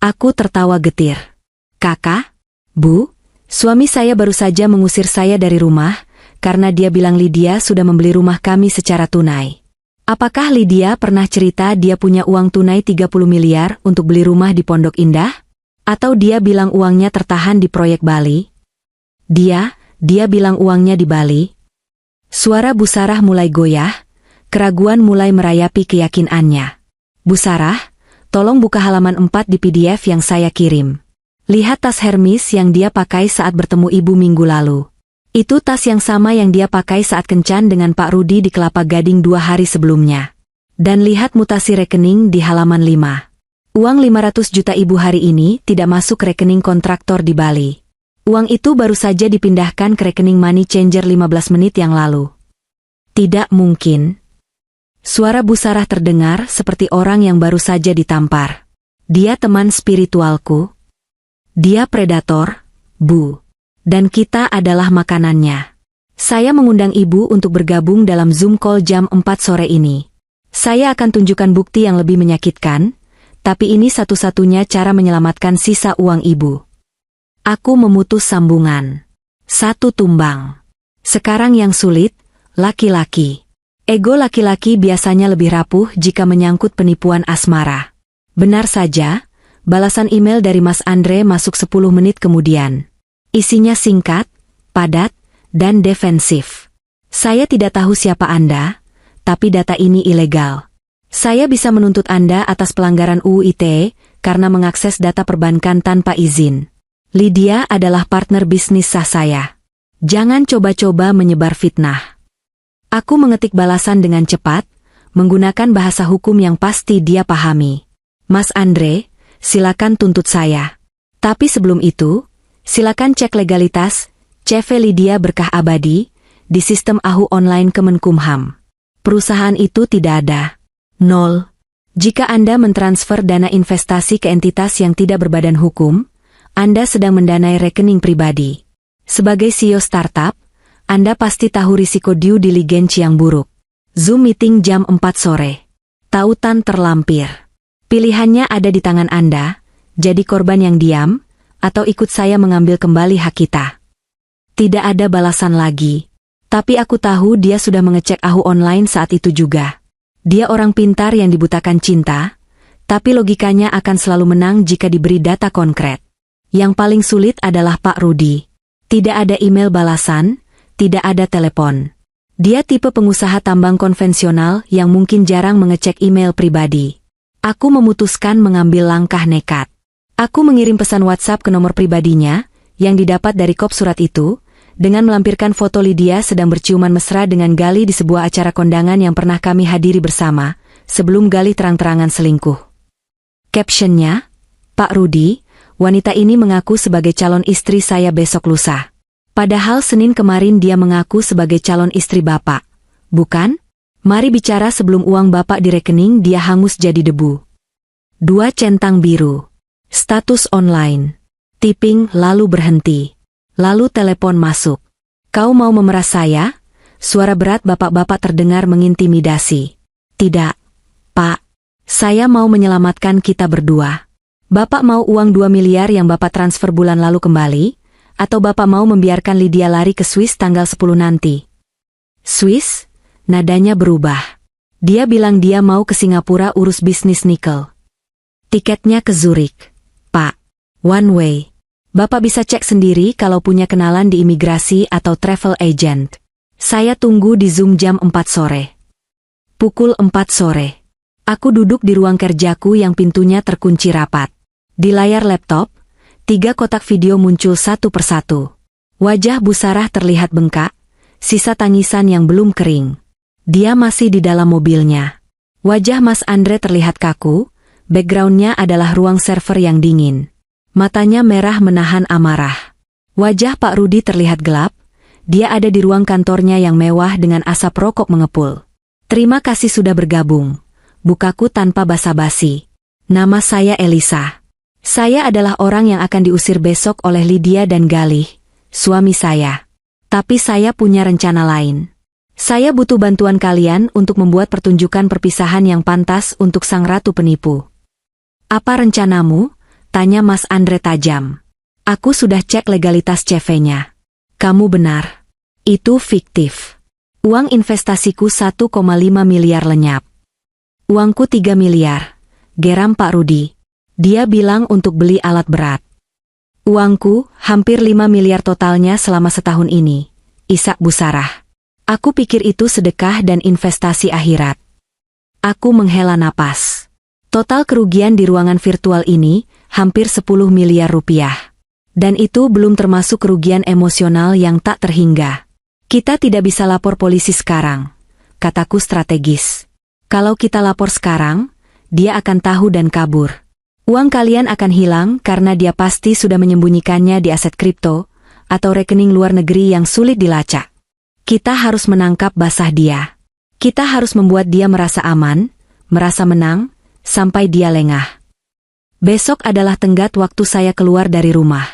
Aku tertawa getir. Kakak? Bu, suami saya baru saja mengusir saya dari rumah, karena dia bilang Lydia sudah membeli rumah kami secara tunai. Apakah Lydia pernah cerita dia punya uang tunai 30 miliar untuk beli rumah di Pondok Indah? Atau dia bilang uangnya tertahan di proyek Bali? Dia bilang uangnya di Bali. Suara Bu Sarah mulai goyah, keraguan mulai merayapi keyakinannya. Bu Sarah, tolong buka halaman 4 di PDF yang saya kirim. Lihat tas Hermes yang dia pakai saat bertemu ibu minggu lalu. Itu tas yang sama yang dia pakai saat kencan dengan Pak Rudi di Kelapa Gading 2 hari sebelumnya. Dan lihat mutasi rekening di halaman 5. Uang 500 juta ibu hari ini tidak masuk rekening kontraktor di Bali. Uang itu baru saja dipindahkan ke rekening money changer 15 menit yang lalu. Tidak mungkin. Suara Bu Sarah terdengar seperti orang yang baru saja ditampar. Dia teman spiritualku. Dia predator, Bu. Dan kita adalah makanannya. Saya mengundang ibu untuk bergabung dalam Zoom call jam 4 sore ini. Saya akan tunjukkan bukti yang lebih menyakitkan, tapi ini satu-satunya cara menyelamatkan sisa uang ibu. Aku memutus sambungan. 1 tumbang. Sekarang yang sulit, laki-laki. Ego laki-laki biasanya lebih rapuh jika menyangkut penipuan asmara. Benar saja. Balasan email dari Mas Andre masuk 10 menit kemudian. Isinya singkat, padat, dan defensif. Saya tidak tahu siapa Anda, tapi data ini ilegal. Saya bisa menuntut Anda atas pelanggaran UU ITE karena mengakses data perbankan tanpa izin. Lydia adalah partner bisnis sah saya. Jangan coba-coba menyebar fitnah. Aku mengetik balasan dengan cepat, menggunakan bahasa hukum yang pasti dia pahami. Mas Andre, silakan tuntut saya. Tapi sebelum itu, silakan cek legalitas CV Lydia berkah abadi di sistem AHU online Kemenkumham. Perusahaan itu tidak ada. 0. Jika Anda mentransfer dana investasi ke entitas yang tidak berbadan hukum, Anda sedang mendanai rekening pribadi. Sebagai CEO startup, Anda pasti tahu risiko due diligence yang buruk. Zoom meeting jam 4 sore. Tautan terlampir. Pilihannya ada di tangan Anda, jadi korban yang diam, atau ikut saya mengambil kembali hak kita. Tidak ada balasan lagi. Tapi aku tahu dia sudah mengecek Ahu online saat itu juga. Dia orang pintar yang dibutakan cinta, tapi logikanya akan selalu menang jika diberi data konkret. Yang paling sulit adalah Pak Rudi. Tidak ada email balasan, tidak ada telepon. Dia tipe pengusaha tambang konvensional yang mungkin jarang mengecek email pribadi. Aku memutuskan mengambil langkah nekat. Aku mengirim pesan WhatsApp ke nomor pribadinya, yang didapat dari kop surat itu, dengan melampirkan foto Lydia sedang berciuman mesra dengan Gali di sebuah acara kondangan yang pernah kami hadiri bersama, sebelum Gali terang-terangan selingkuh. Captionnya, Pak Rudi, wanita ini mengaku sebagai calon istri saya besok lusa. Padahal Senin kemarin dia mengaku sebagai calon istri Bapak. Bukan? Mari bicara sebelum uang Bapak di rekening dia hangus jadi debu. 2 centang biru. Status online. Tipping lalu berhenti. Lalu telepon masuk. Kau mau memeras saya? Suara berat bapak-bapak terdengar mengintimidasi. Tidak, Pak. Saya mau menyelamatkan kita berdua. Bapak mau uang 2 miliar yang Bapak transfer bulan lalu kembali? Atau Bapak mau membiarkan Lydia lari ke Swiss tanggal 10 nanti? Swiss? Nadanya berubah. Dia bilang dia mau ke Singapura urus bisnis nikel. Tiketnya ke Zurich. Pak. One way. Bapak bisa cek sendiri kalau punya kenalan di imigrasi atau travel agent. Saya tunggu di Zoom jam 4 sore. Pukul 4 sore. Aku duduk di ruang kerjaku yang pintunya terkunci rapat. Di layar laptop, 3 kotak video muncul satu persatu. Wajah Bu Sarah terlihat bengkak, sisa tangisan yang belum kering. Dia masih di dalam mobilnya. Wajah Mas Andre terlihat kaku, backgroundnya adalah ruang server yang dingin. Matanya merah menahan amarah. Wajah Pak Rudi terlihat gelap, dia ada di ruang kantornya yang mewah dengan asap rokok mengepul. Terima kasih sudah bergabung. Bukaku tanpa basa-basi. Nama saya Elisa. Saya adalah orang yang akan diusir besok oleh Lydia dan Galih, suami saya. Tapi saya punya rencana lain. Saya butuh bantuan kalian untuk membuat pertunjukan perpisahan yang pantas untuk sang ratu penipu. Apa rencanamu? Tanya Mas Andre tajam. Aku sudah cek legalitas CV-nya. Kamu benar. Itu fiktif. Uang investasiku 1,5 miliar lenyap. Uangku 3 miliar. Geram Pak Rudi. Dia bilang untuk beli alat berat. Uangku, hampir 5 miliar totalnya selama setahun ini. Isak Bu Sarah. Aku pikir itu sedekah dan investasi akhirat. Aku menghela napas. Total kerugian di ruangan virtual ini, hampir 10 miliar rupiah. Dan itu belum termasuk kerugian emosional yang tak terhingga. Kita tidak bisa lapor polisi sekarang, kataku strategis. Kalau kita lapor sekarang, dia akan tahu dan kabur. Uang kalian akan hilang karena dia pasti sudah menyembunyikannya di aset kripto atau rekening luar negeri yang sulit dilacak. Kita harus menangkap basah dia. Kita harus membuat dia merasa aman, merasa menang, sampai dia lengah. Besok adalah tenggat waktu saya keluar dari rumah.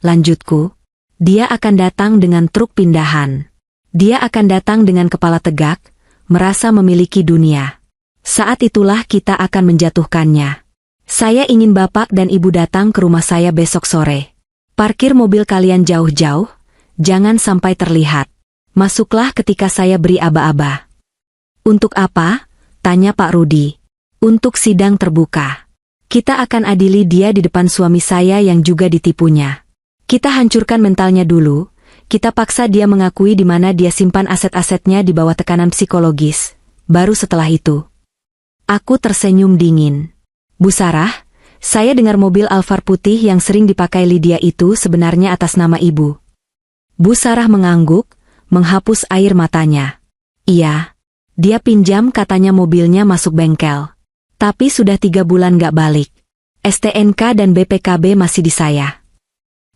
Lanjutku. Dia akan datang dengan truk pindahan. Dia akan datang dengan kepala tegak, merasa memiliki dunia. Saat itulah kita akan menjatuhkannya. Saya ingin Bapak dan Ibu datang ke rumah saya besok sore. Parkir mobil kalian jauh-jauh, jangan sampai terlihat. Masuklah ketika saya beri aba-aba. Untuk apa? Tanya Pak Rudi. Untuk sidang terbuka. Kita akan adili dia di depan suami saya yang juga ditipunya. Kita hancurkan mentalnya dulu, kita paksa dia mengakui di mana dia simpan aset-asetnya di bawah tekanan psikologis. Baru setelah itu. Aku tersenyum dingin. Bu Sarah, saya dengar mobil Alphard putih yang sering dipakai Lydia itu sebenarnya atas nama Ibu. Bu Sarah mengangguk, menghapus air matanya. Iya, dia pinjam katanya mobilnya masuk bengkel. Tapi sudah 3 bulan gak balik. STNK dan BPKB masih di saya.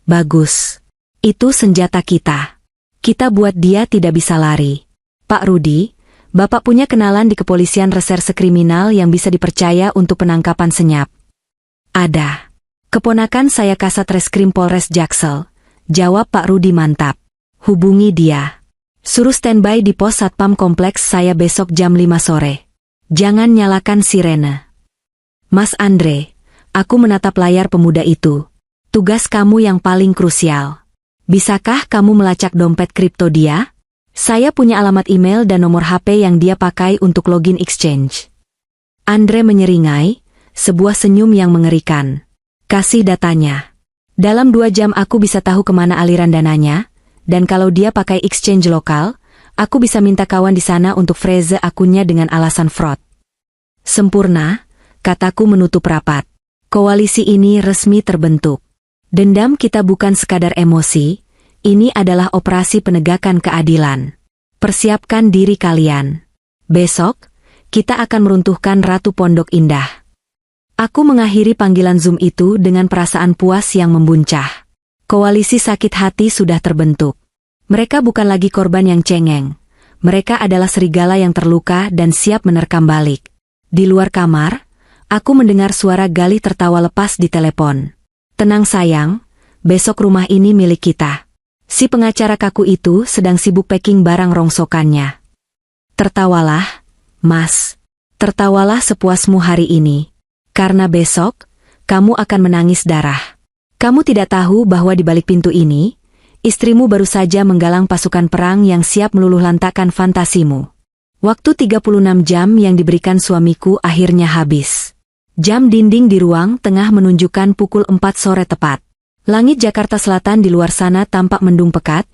Bagus. Itu senjata kita. Kita buat dia tidak bisa lari. Pak Rudi, Bapak punya kenalan di kepolisian reserse kriminal yang bisa dipercaya untuk penangkapan senyap? Ada. Keponakan saya Kasat Reskrim Polres Jaksel. Jawab Pak Rudi mantap. Hubungi dia. Suruh standby di pos satpam kompleks saya besok jam 5 sore. Jangan nyalakan sirene. Mas Andre, aku menatap layar pemuda itu. Tugas kamu yang paling krusial. Bisakah kamu melacak dompet kripto dia? Saya punya alamat email dan nomor HP yang dia pakai untuk login exchange. Andre menyeringai, sebuah senyum yang mengerikan. Kasih datanya. Dalam 2 jam aku bisa tahu kemana aliran dananya, dan kalau dia pakai exchange lokal, aku bisa minta kawan di sana untuk freeze akunnya dengan alasan fraud. Sempurna, kataku menutup rapat. Koalisi ini resmi terbentuk. Dendam kita bukan sekadar emosi, ini adalah operasi penegakan keadilan. Persiapkan diri kalian. Besok, kita akan meruntuhkan Ratu Pondok Indah. Aku mengakhiri panggilan Zoom itu dengan perasaan puas yang membuncah. Koalisi sakit hati sudah terbentuk. Mereka bukan lagi korban yang cengeng. Mereka adalah serigala yang terluka dan siap menerkam balik. Di luar kamar, aku mendengar suara Galih tertawa lepas di telepon. Tenang sayang, besok rumah ini milik kita. Si pengacara kaku itu sedang sibuk packing barang rongsokannya. Tertawalah, Mas. Tertawalah sepuasmu hari ini. Karena besok, kamu akan menangis darah. Kamu tidak tahu bahwa di balik pintu ini, istrimu baru saja menggalang pasukan perang yang siap meluluhlantakkan fantasimu. Waktu 36 jam yang diberikan suamiku akhirnya habis. Jam dinding di ruang tengah menunjukkan pukul 4 sore tepat. Langit Jakarta Selatan di luar sana tampak mendung pekat,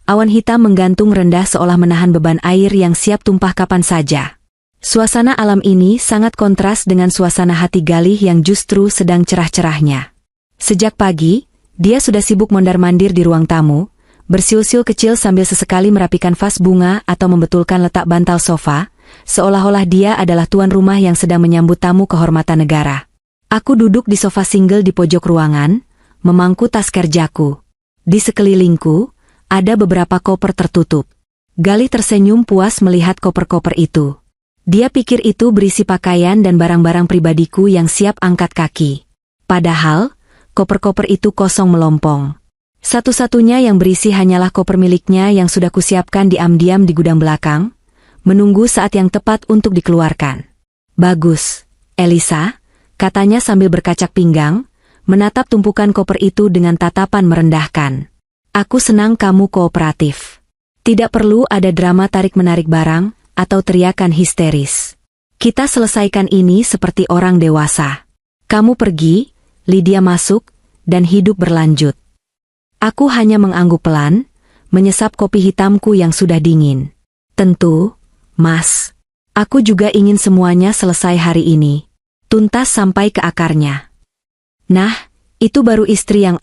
awan hitam menggantung rendah seolah menahan beban air yang siap tumpah kapan saja. Suasana alam ini sangat kontras dengan suasana hati Galih yang justru sedang cerah-cerahnya. Sejak pagi, dia sudah sibuk mondar-mandir di ruang tamu, bersiul-siul kecil sambil sesekali merapikan vas bunga atau membetulkan letak bantal sofa, seolah-olah dia adalah tuan rumah yang sedang menyambut tamu kehormatan negara. Aku duduk di sofa single di pojok ruangan, memangku tas kerjaku. Di sekelilingku, ada beberapa koper tertutup. Galih tersenyum puas melihat koper-koper itu. Dia pikir itu berisi pakaian dan barang-barang pribadiku yang siap angkat kaki. Padahal, koper-koper itu kosong melompong. Satu-satunya yang berisi hanyalah koper miliknya yang sudah kusiapkan diam-diam di gudang belakang, menunggu saat yang tepat untuk dikeluarkan. Bagus, Elisa, katanya sambil berkacak pinggang, menatap tumpukan koper itu dengan tatapan merendahkan. Aku senang kamu kooperatif. Tidak perlu ada drama tarik-menarik barang, atau teriakan histeris. Kita selesaikan ini seperti orang dewasa. Kamu pergi, Lydia masuk, dan hidup berlanjut. Aku hanya mengangguk pelan, menyesap kopi hitamku yang sudah dingin. Tentu, Mas. Aku juga ingin semuanya selesai hari ini. Tuntas sampai ke akarnya. Nah, itu baru istri yang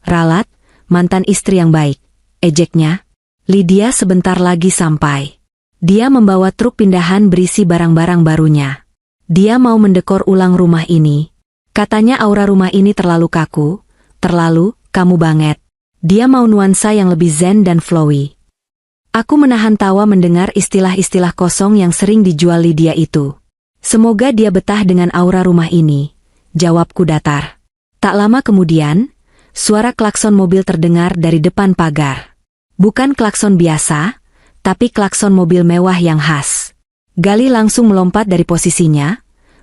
ralat, mantan istri yang baik, ejeknya. Lydia sebentar lagi sampai. Dia membawa truk pindahan berisi barang-barang barunya. Dia mau mendekor ulang rumah ini. Katanya aura rumah ini terlalu kaku, terlalu kamu banget. Dia mau nuansa yang lebih zen dan flowy. Aku menahan tawa mendengar istilah-istilah kosong yang sering dijual Lydia itu. Semoga dia betah dengan aura rumah ini, jawabku datar. Tak lama kemudian, suara klakson mobil terdengar dari depan pagar. Bukan klakson biasa, tapi klakson mobil mewah yang khas. Galih langsung melompat dari posisinya,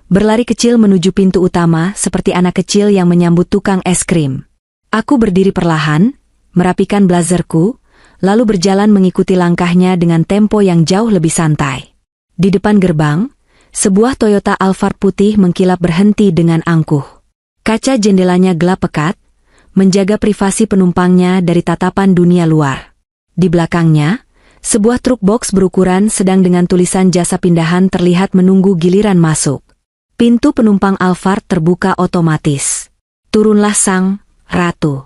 berlari kecil menuju pintu utama seperti anak kecil yang menyambut tukang es krim. Aku berdiri perlahan, merapikan blazerku, lalu berjalan mengikuti langkahnya dengan tempo yang jauh lebih santai. Di depan gerbang, sebuah Toyota Alphard putih mengkilap berhenti dengan angkuh. Kaca jendelanya gelap pekat, menjaga privasi penumpangnya dari tatapan dunia luar. Di belakangnya, sebuah truk box berukuran sedang dengan tulisan jasa pindahan terlihat menunggu giliran masuk. Pintu penumpang Alphard terbuka otomatis. Turunlah sang ratu.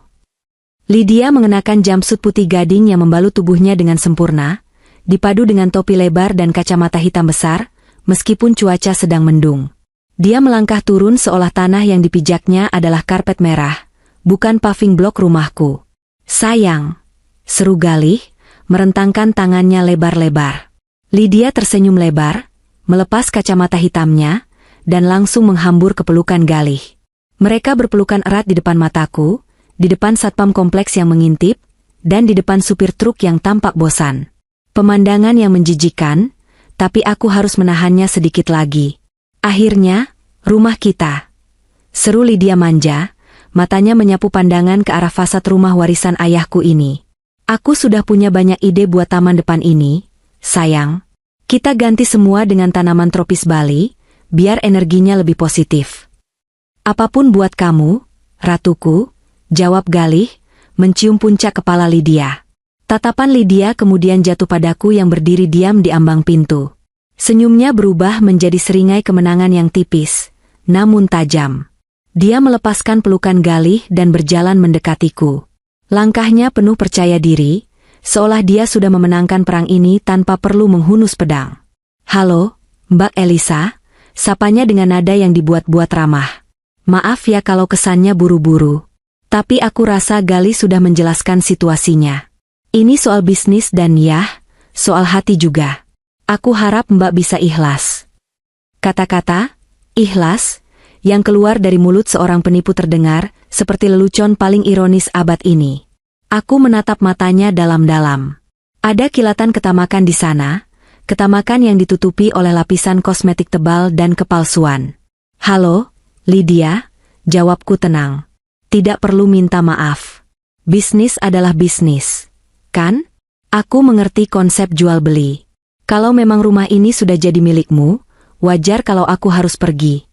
Lydia mengenakan jumpsuit putih gading yang membalut tubuhnya dengan sempurna, dipadu dengan topi lebar dan kacamata hitam besar, meskipun cuaca sedang mendung. Dia melangkah turun seolah tanah yang dipijaknya adalah karpet merah, bukan paving blok rumahku. Sayang, seru Galih, merentangkan tangannya lebar-lebar. Lydia tersenyum lebar, melepas kacamata hitamnya, dan langsung menghambur ke pelukan Galih. Mereka berpelukan erat di depan mataku, di depan satpam kompleks yang mengintip, dan di depan supir truk yang tampak bosan. Pemandangan yang menjijikan, tapi aku harus menahannya sedikit lagi. Akhirnya, rumah kita. Seru Lydia manja, matanya menyapu pandangan ke arah fasad rumah warisan ayahku ini. Aku sudah punya banyak ide buat taman depan ini, sayang. Kita ganti semua dengan tanaman tropis Bali, biar energinya lebih positif. Apapun buat kamu, ratuku, jawab Galih, mencium puncak kepala Lydia. Tatapan Lydia kemudian jatuh padaku yang berdiri diam di ambang pintu. Senyumnya berubah menjadi seringai kemenangan yang tipis, namun tajam. Dia melepaskan pelukan Galih dan berjalan mendekatiku. Langkahnya penuh percaya diri, seolah dia sudah memenangkan perang ini tanpa perlu menghunus pedang. "Halo, Mbak Elisa," sapanya dengan nada yang dibuat-buat ramah. "Maaf ya kalau kesannya buru-buru. Tapi aku rasa Galih sudah menjelaskan situasinya. Ini soal bisnis dan ya, soal hati juga. Aku harap Mbak bisa ikhlas." Kata-kata, ikhlas, yang keluar dari mulut seorang penipu terdengar, seperti lelucon paling ironis abad ini. Aku menatap matanya dalam-dalam. Ada kilatan ketamakan di sana, ketamakan yang ditutupi oleh lapisan kosmetik tebal dan kepalsuan. "Halo, Lydia," jawabku tenang. "Tidak perlu minta maaf. Bisnis adalah bisnis, kan? Aku mengerti konsep jual-beli. Kalau memang rumah ini sudah jadi milikmu, wajar kalau aku harus pergi."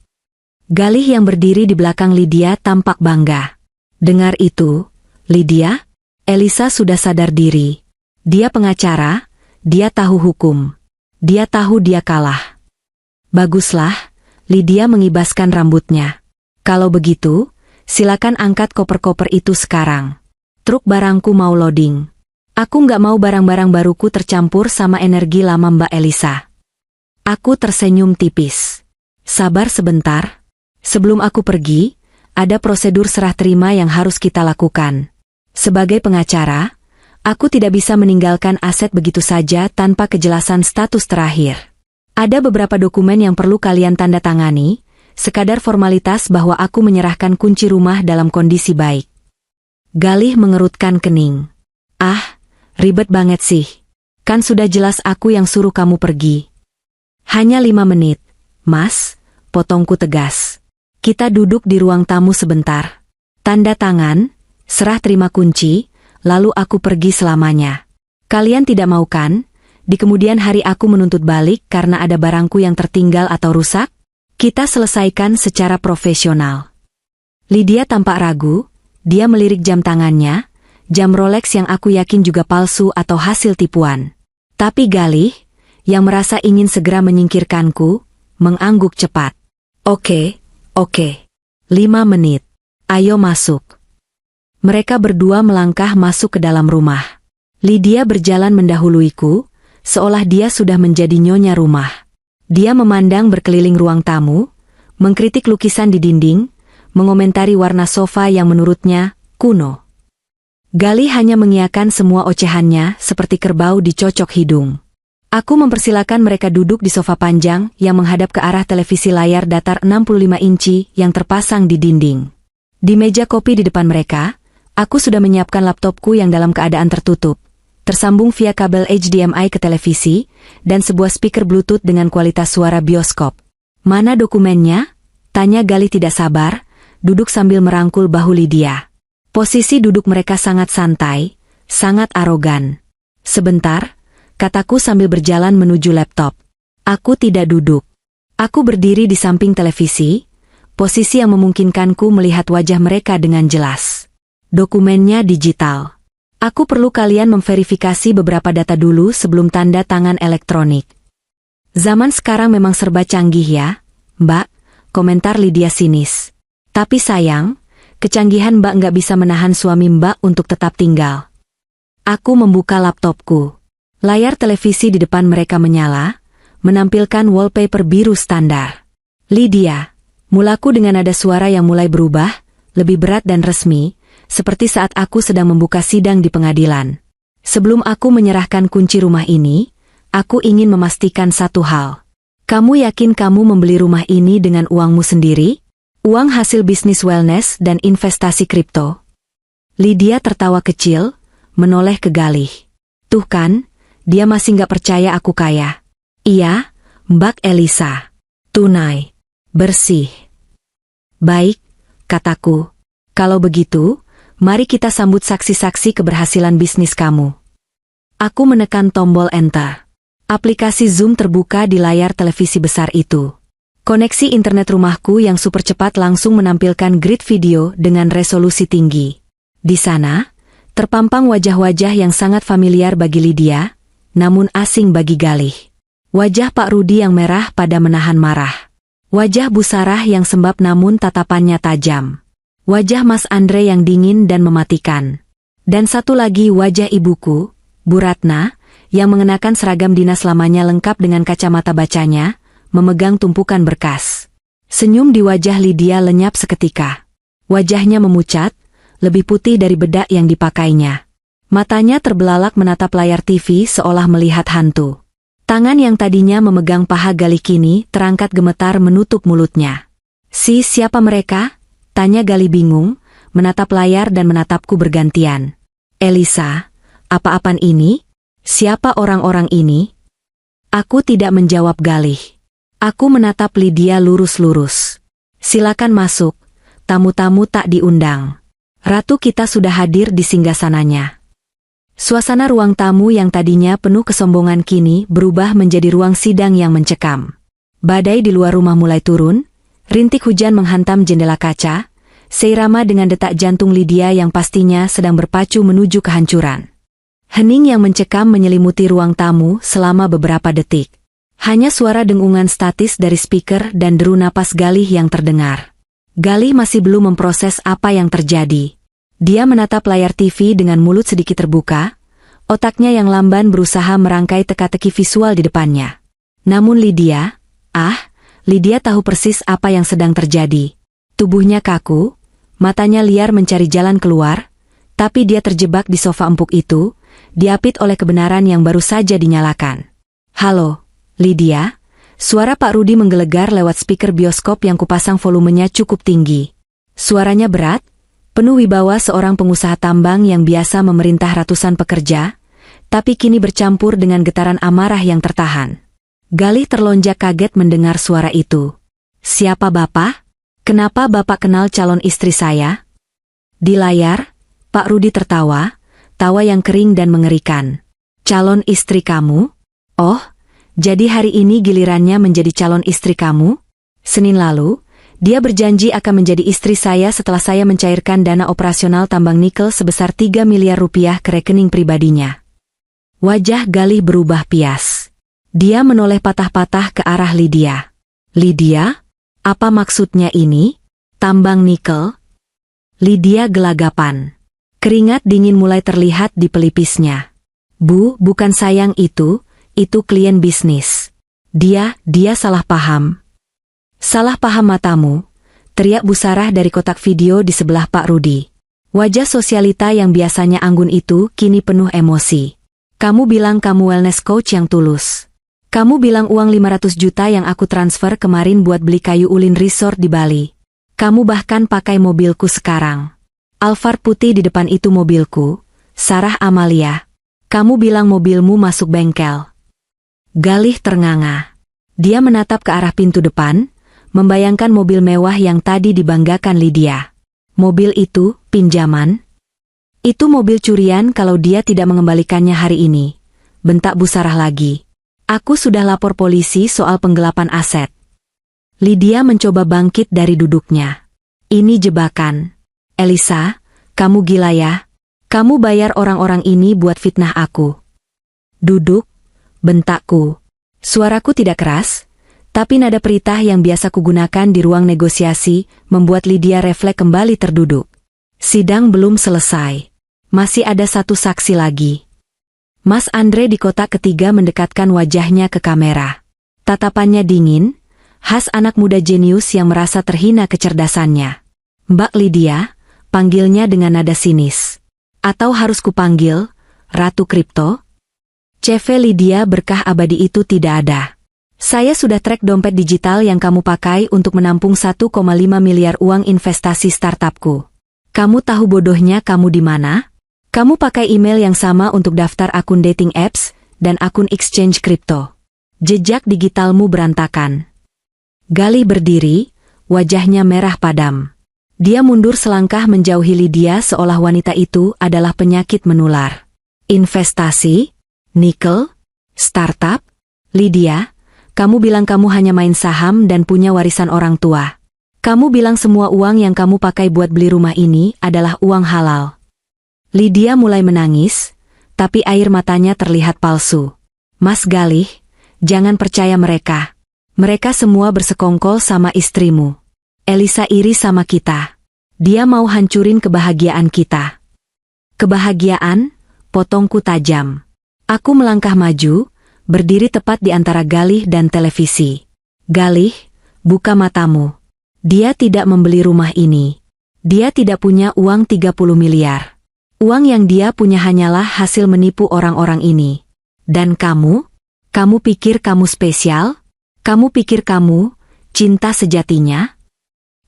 Galih yang berdiri di belakang Lydia tampak bangga. "Dengar itu, Lydia? Elisa sudah sadar diri. Dia pengacara, dia tahu hukum. Dia tahu dia kalah." "Baguslah," Lydia mengibaskan rambutnya. "Kalau begitu, silakan angkat koper-koper itu sekarang. Truk barangku mau loading. Aku nggak mau barang-barang baruku tercampur sama energi lama Mbak Elisa." Aku tersenyum tipis. "Sabar sebentar. Sebelum aku pergi, ada prosedur serah terima yang harus kita lakukan. Sebagai pengacara, aku tidak bisa meninggalkan aset begitu saja tanpa kejelasan status terakhir. Ada beberapa dokumen yang perlu kalian tanda tangani, sekadar formalitas bahwa aku menyerahkan kunci rumah dalam kondisi baik." Galih mengerutkan kening. "Ah, ribet banget sih. Kan sudah jelas aku yang suruh kamu pergi." "Hanya 5 menit, Mas," potongku tegas. "Kita duduk di ruang tamu sebentar. Tanda tangan, serah terima kunci, lalu aku pergi selamanya. Kalian tidak mau kan, di kemudian hari aku menuntut balik karena ada barangku yang tertinggal atau rusak? Kita selesaikan secara profesional." Lydia tampak ragu, dia melirik jam tangannya, jam Rolex yang aku yakin juga palsu atau hasil tipuan. Tapi Galih, yang merasa ingin segera menyingkirkanku, mengangguk cepat. Oke. 5 menit. Ayo masuk." Mereka berdua melangkah masuk ke dalam rumah. Lydia berjalan mendahuluiku, seolah dia sudah menjadi nyonya rumah. Dia memandang berkeliling ruang tamu, mengkritik lukisan di dinding, mengomentari warna sofa yang menurutnya kuno. Galih hanya mengiyakan semua ocehannya seperti kerbau dicocok hidung. Aku mempersilakan mereka duduk di sofa panjang yang menghadap ke arah televisi layar datar 65 inci yang terpasang di dinding. Di meja kopi di depan mereka, aku sudah menyiapkan laptopku yang dalam keadaan tertutup, tersambung via kabel HDMI ke televisi, dan sebuah speaker Bluetooth dengan kualitas suara bioskop. "Mana dokumennya?" tanya Galih tidak sabar, duduk sambil merangkul bahu Lydia. Posisi duduk mereka sangat santai, sangat arogan. "Sebentar," kataku sambil berjalan menuju laptop. Aku tidak duduk. Aku berdiri di samping televisi, posisi yang memungkinkanku melihat wajah mereka dengan jelas. Dokumennya digital. Aku perlu kalian memverifikasi beberapa data dulu sebelum tanda tangan elektronik. "Zaman sekarang memang serba canggih ya, Mbak," komentar Lydia sinis. "Tapi sayang, kecanggihan Mbak nggak bisa menahan suami Mbak untuk tetap tinggal." Aku membuka laptopku. Layar televisi di depan mereka menyala, menampilkan wallpaper biru standar. "Lydia," mulaku dengan nada suara yang mulai berubah, lebih berat dan resmi, seperti saat aku sedang membuka sidang di pengadilan. "Sebelum aku menyerahkan kunci rumah ini, aku ingin memastikan satu hal. Kamu yakin kamu membeli rumah ini dengan uangmu sendiri? Uang hasil bisnis wellness dan investasi kripto?" Lydia tertawa kecil, menoleh ke Galih. "Tuh kan, Dia masih nggak percaya aku kaya. Iya, Mbak Elisa. Tunai. Bersih. Baik, kataku. Kalau begitu, mari kita sambut saksi-saksi keberhasilan bisnis kamu. Aku menekan tombol enter. Aplikasi Zoom terbuka di layar televisi besar itu. Koneksi internet rumahku yang super cepat langsung menampilkan grid video dengan resolusi tinggi. Di sana, terpampang wajah-wajah yang sangat familiar bagi Lydia, namun asing bagi Galih. Wajah Pak Rudi yang merah pada menahan marah. Wajah Bu Sarah yang sembab namun tatapannya tajam. Wajah Mas Andre yang dingin dan mematikan. Dan satu lagi wajah ibuku, Bu Ratna, yang mengenakan seragam dinas lamanya lengkap dengan kacamata bacanya, memegang tumpukan berkas. Senyum di wajah Lydia lenyap seketika. Wajahnya memucat, lebih putih dari bedak yang dipakainya. Matanya terbelalak menatap layar TV seolah melihat hantu. Tangan yang tadinya memegang paha Galih kini terangkat gemetar menutup mulutnya. Siapa mereka? Tanya Galih bingung, menatap layar dan menatapku bergantian. Elisa, apa-apaan ini? Siapa orang-orang ini? Aku tidak menjawab Galih. Aku menatap Lydia lurus-lurus. Silakan masuk, tamu-tamu tak diundang. Ratu kita sudah hadir di singgasananya. Suasana ruang tamu yang tadinya penuh kesombongan kini berubah menjadi ruang sidang yang mencekam. Badai di luar rumah mulai turun, rintik hujan menghantam jendela kaca, seirama dengan detak jantung Lydia yang pastinya sedang berpacu menuju kehancuran. Hening yang mencekam menyelimuti ruang tamu selama beberapa detik. Hanya suara dengungan statis dari speaker dan deru napas Galih yang terdengar. Galih masih belum memproses apa yang terjadi. Dia menatap layar TV dengan mulut sedikit terbuka, otaknya yang lamban berusaha merangkai teka-teki visual di depannya. Namun Lydia tahu persis apa yang sedang terjadi. Tubuhnya kaku, matanya liar mencari jalan keluar, tapi dia terjebak di sofa empuk itu, diapit oleh kebenaran yang baru saja dinyalakan. Halo, Lydia, suara Pak Rudi menggelegar lewat speaker bioskop yang kupasang volumenya cukup tinggi. Suaranya berat, penuh wibawa seorang pengusaha tambang yang biasa memerintah ratusan pekerja, tapi kini bercampur dengan getaran amarah yang tertahan. Galih terlonjak kaget mendengar suara itu. Siapa Bapak? Kenapa Bapak kenal calon istri saya? Di layar, Pak Rudi tertawa, tawa yang kering dan mengerikan. Calon istri kamu? Oh, jadi hari ini gilirannya menjadi calon istri kamu? Senin lalu, dia berjanji akan menjadi istri saya setelah saya mencairkan dana operasional tambang nikel sebesar 3 miliar rupiah ke rekening pribadinya. Wajah Galih berubah pias. Dia menoleh patah-patah ke arah Lydia. Lydia? Apa maksudnya ini? Tambang nikel? Lydia gelagapan. Keringat dingin mulai terlihat di pelipisnya. Bu, bukan sayang itu klien bisnis. Dia salah paham. Salah paham matamu, teriak Bu Sarah dari kotak video di sebelah Pak Rudi. Wajah sosialita yang biasanya anggun itu kini penuh emosi. Kamu bilang kamu wellness coach yang tulus. Kamu bilang uang 500 juta yang aku transfer kemarin buat beli kayu ulin resort di Bali. Kamu bahkan pakai mobilku sekarang. Alphard putih di depan itu mobilku, Sarah Amalia. Kamu bilang mobilmu masuk bengkel. Galih ternganga. Dia menatap ke arah pintu depan, membayangkan mobil mewah yang tadi dibanggakan Lydia. Mobil itu, pinjaman? Itu mobil curian kalau dia tidak mengembalikannya hari ini. Bentak Bu Sarah lagi. Aku sudah lapor polisi soal penggelapan aset. Lydia mencoba bangkit dari duduknya. Ini jebakan. Elisa, kamu gila ya? Kamu bayar orang-orang ini buat fitnah aku. Duduk, bentakku. Suaraku tidak keras, tapi nada peritah yang biasa kugunakan di ruang negosiasi membuat Lydia refleks kembali terduduk. Sidang belum selesai. Masih ada satu saksi lagi. Mas Andre di kotak ketiga mendekatkan wajahnya ke kamera. Tatapannya dingin, khas anak muda jenius yang merasa terhina kecerdasannya. Mbak Lydia, panggilnya dengan nada sinis. Atau harus kupanggil, Ratu Kripto? CV Lydia berkah abadi itu tidak ada. Saya sudah track dompet digital yang kamu pakai untuk menampung 1,5 miliar uang investasi startupku. Kamu tahu bodohnya kamu di mana? Kamu pakai email yang sama untuk daftar akun dating apps, dan akun exchange kripto. Jejak digitalmu berantakan. Galih berdiri, wajahnya merah padam. Dia mundur selangkah menjauhi Lydia seolah wanita itu adalah penyakit menular. Investasi? Nikel? Startup? Lydia, kamu bilang kamu hanya main saham dan punya warisan orang tua. Kamu bilang semua uang yang kamu pakai buat beli rumah ini adalah uang halal. Lydia mulai menangis, tapi air matanya terlihat palsu. Mas Galih, jangan percaya mereka. Mereka semua bersekongkol sama istrimu. Elisa iri sama kita. Dia mau hancurin kebahagiaan kita. Kebahagiaan? Potongku tajam. Aku melangkah maju, berdiri tepat di antara Galih dan televisi. Galih, buka matamu. Dia tidak membeli rumah ini. Dia tidak punya uang 30 miliar. Uang yang dia punya hanyalah hasil menipu orang-orang ini. Dan kamu? Kamu pikir kamu spesial? Kamu pikir kamu cinta sejatinya?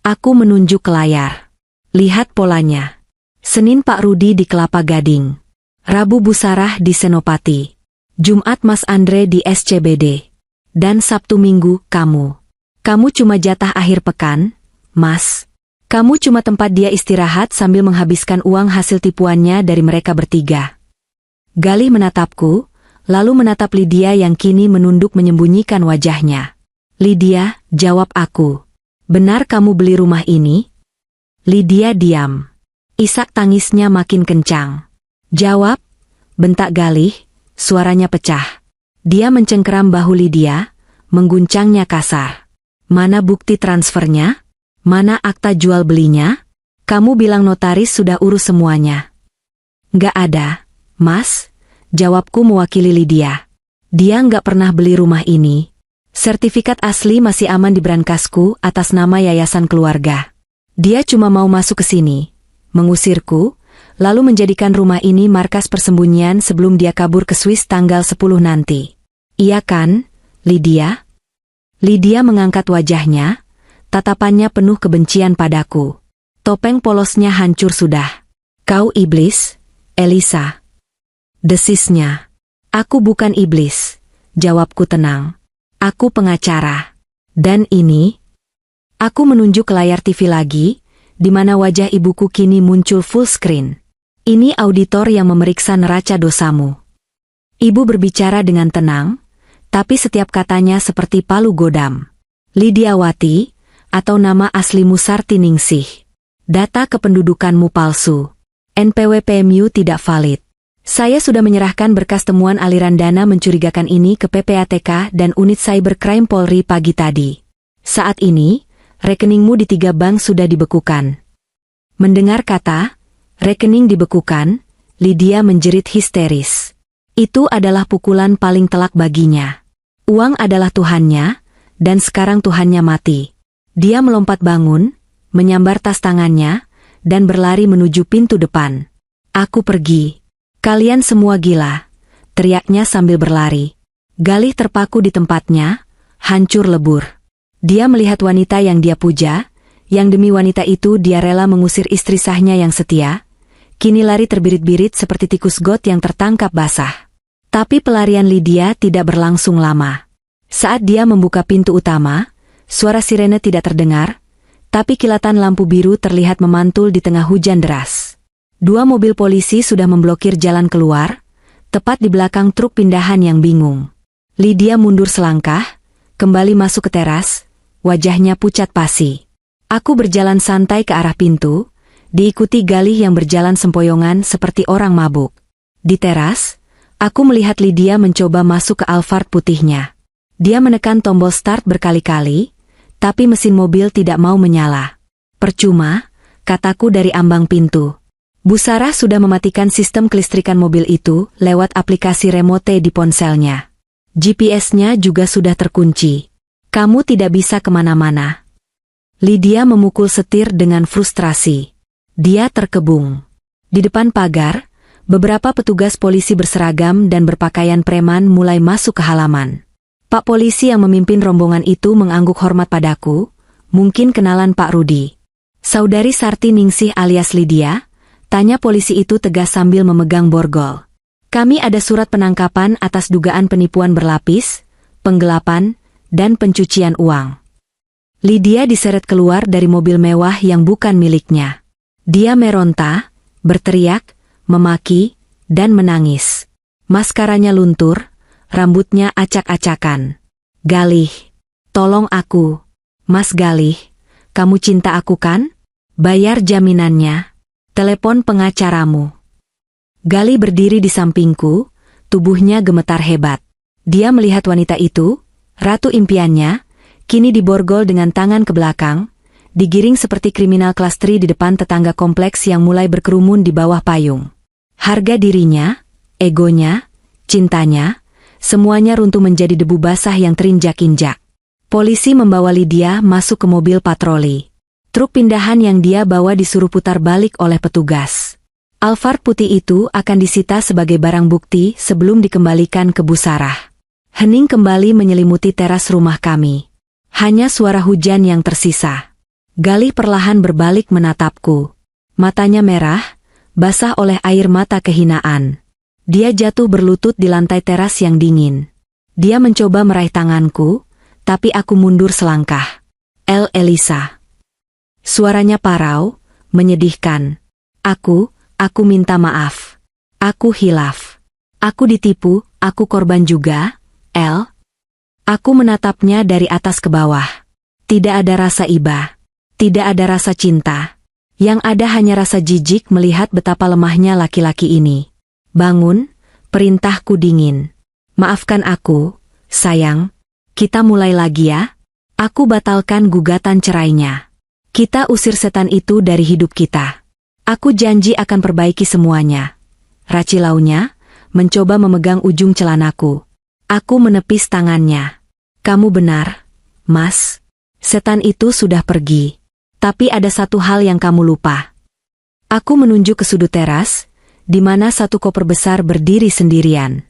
Aku menunjuk ke layar. Lihat polanya. Senin Pak Rudi di Kelapa Gading. Rabu Bu Sarah di Senopati. Jumat Mas Andre di SCBD. Dan Sabtu Minggu kamu. Kamu cuma jatah akhir pekan, Mas. Kamu cuma tempat dia istirahat sambil menghabiskan uang hasil tipuannya dari mereka bertiga. Galih menatapku, lalu menatap Lydia yang kini menunduk menyembunyikan wajahnya. Lydia, jawab aku. Benar kamu beli rumah ini? Lydia diam. Isak tangisnya makin kencang. Jawab, bentak Galih, suaranya pecah. Dia mencengkeram bahu Lydia, mengguncangnya kasar. Mana bukti transfernya? Mana akta jual belinya? Kamu bilang notaris sudah urus semuanya. Nggak ada, Mas. Jawabku mewakili Lydia. Dia nggak pernah beli rumah ini. Sertifikat asli masih aman di brankasku atas nama yayasan keluarga. Dia cuma mau masuk ke sini, mengusirku, lalu menjadikan rumah ini markas persembunyian sebelum dia kabur ke Swiss tanggal 10 nanti. Iya kan, Lydia? Lydia mengangkat wajahnya, tatapannya penuh kebencian padaku. Topeng polosnya hancur sudah. Kau iblis, Elisa. Desisnya. Aku bukan iblis, jawabku tenang. Aku pengacara. Dan ini? Aku menunjuk ke layar TV lagi, di mana wajah ibuku kini muncul full screen. Ini auditor yang memeriksa neraca dosamu. Ibu berbicara dengan tenang, tapi setiap katanya seperti palu godam. Lydiawati, atau nama aslimu Sarti Ningsih. Data kependudukanmu palsu. NPWPMU tidak valid. Saya sudah menyerahkan berkas temuan aliran dana mencurigakan ini ke PPATK dan unit Cybercrime Polri pagi tadi. Saat ini, rekeningmu di 3 bank sudah dibekukan. Mendengar kata, rekening dibekukan, Lydia menjerit histeris. Itu adalah pukulan paling telak baginya. Uang adalah Tuhannya, dan sekarang Tuhannya mati. Dia melompat bangun, menyambar tas tangannya, dan berlari menuju pintu depan. Aku pergi. Kalian semua gila, teriaknya sambil berlari. Galih terpaku di tempatnya, hancur lebur. Dia melihat wanita yang dia puja, yang demi wanita itu dia rela mengusir istri sahnya yang setia, kini lari terbirit-birit seperti tikus got yang tertangkap basah. Tapi pelarian Lydia tidak berlangsung lama. Saat dia membuka pintu utama, suara sirene tidak terdengar, tapi kilatan lampu biru terlihat memantul di tengah hujan deras. 2 mobil polisi sudah memblokir jalan keluar, tepat di belakang truk pindahan yang bingung. Lydia mundur selangkah, kembali masuk ke teras, wajahnya pucat pasi. Aku berjalan santai ke arah pintu, diikuti Galih yang berjalan sempoyongan seperti orang mabuk. Di teras, aku melihat Lydia mencoba masuk ke Alphard putihnya. Dia menekan tombol start berkali-kali, tapi mesin mobil tidak mau menyala. Percuma, kataku dari ambang pintu. Bu Sarah sudah mematikan sistem kelistrikan mobil itu lewat aplikasi remote di ponselnya. GPS-nya juga sudah terkunci. Kamu tidak bisa kemana-mana. Lydia memukul setir dengan frustrasi. Dia terkebung. Di depan pagar, beberapa petugas polisi berseragam dan berpakaian preman mulai masuk ke halaman. Pak polisi yang memimpin rombongan itu mengangguk hormat padaku, mungkin kenalan Pak Rudi. Saudari Sarti Ningsih alias Lydia? Tanya polisi itu tegas sambil memegang borgol. Kami ada surat penangkapan atas dugaan penipuan berlapis, penggelapan, dan pencucian uang. Lydia diseret keluar dari mobil mewah yang bukan miliknya. Dia meronta, berteriak, memaki, dan menangis. Maskaranya luntur, rambutnya acak-acakan. "Galih, tolong aku. Mas Galih, kamu cinta aku kan? Bayar jaminannya. Telepon pengacaramu." Galih berdiri di sampingku, tubuhnya gemetar hebat. Dia melihat wanita itu, ratu impiannya, kini diborgol dengan tangan ke belakang, digiring seperti kriminal kelas 3 di depan tetangga kompleks yang mulai berkerumun di bawah payung. Harga dirinya, egonya, cintanya, semuanya runtuh menjadi debu basah yang terinjak-injak. Polisi membawa Lydia masuk ke mobil patroli. Truk pindahan yang dia bawa disuruh putar balik oleh petugas. Alphard putih itu akan disita sebagai barang bukti sebelum dikembalikan ke Bu Sarah. Hening kembali menyelimuti teras rumah kami. Hanya suara hujan yang tersisa. Galih perlahan berbalik menatapku. Matanya merah, basah oleh air mata kehinaan. Dia jatuh berlutut di lantai teras yang dingin. Dia mencoba meraih tanganku, tapi aku mundur selangkah. Elisa." Suaranya parau, menyedihkan. Aku minta maaf. Aku hilaf. Aku ditipu, aku korban juga, El." Aku menatapnya dari atas ke bawah. Tidak ada rasa iba. Tidak ada rasa cinta. Yang ada hanya rasa jijik melihat betapa lemahnya laki-laki ini. "Bangun," perintahku dingin. "Maafkan aku, sayang. Kita mulai lagi ya." Aku batalkan gugatan cerainya. Kita usir setan itu dari hidup kita. Aku janji akan perbaiki semuanya. Racilaunya, mencoba memegang ujung celanaku. Aku menepis tangannya. "Kamu benar, Mas. Setan itu sudah pergi. Tapi ada satu hal yang kamu lupa." Aku menunjuk ke sudut teras, di mana satu koper besar berdiri sendirian.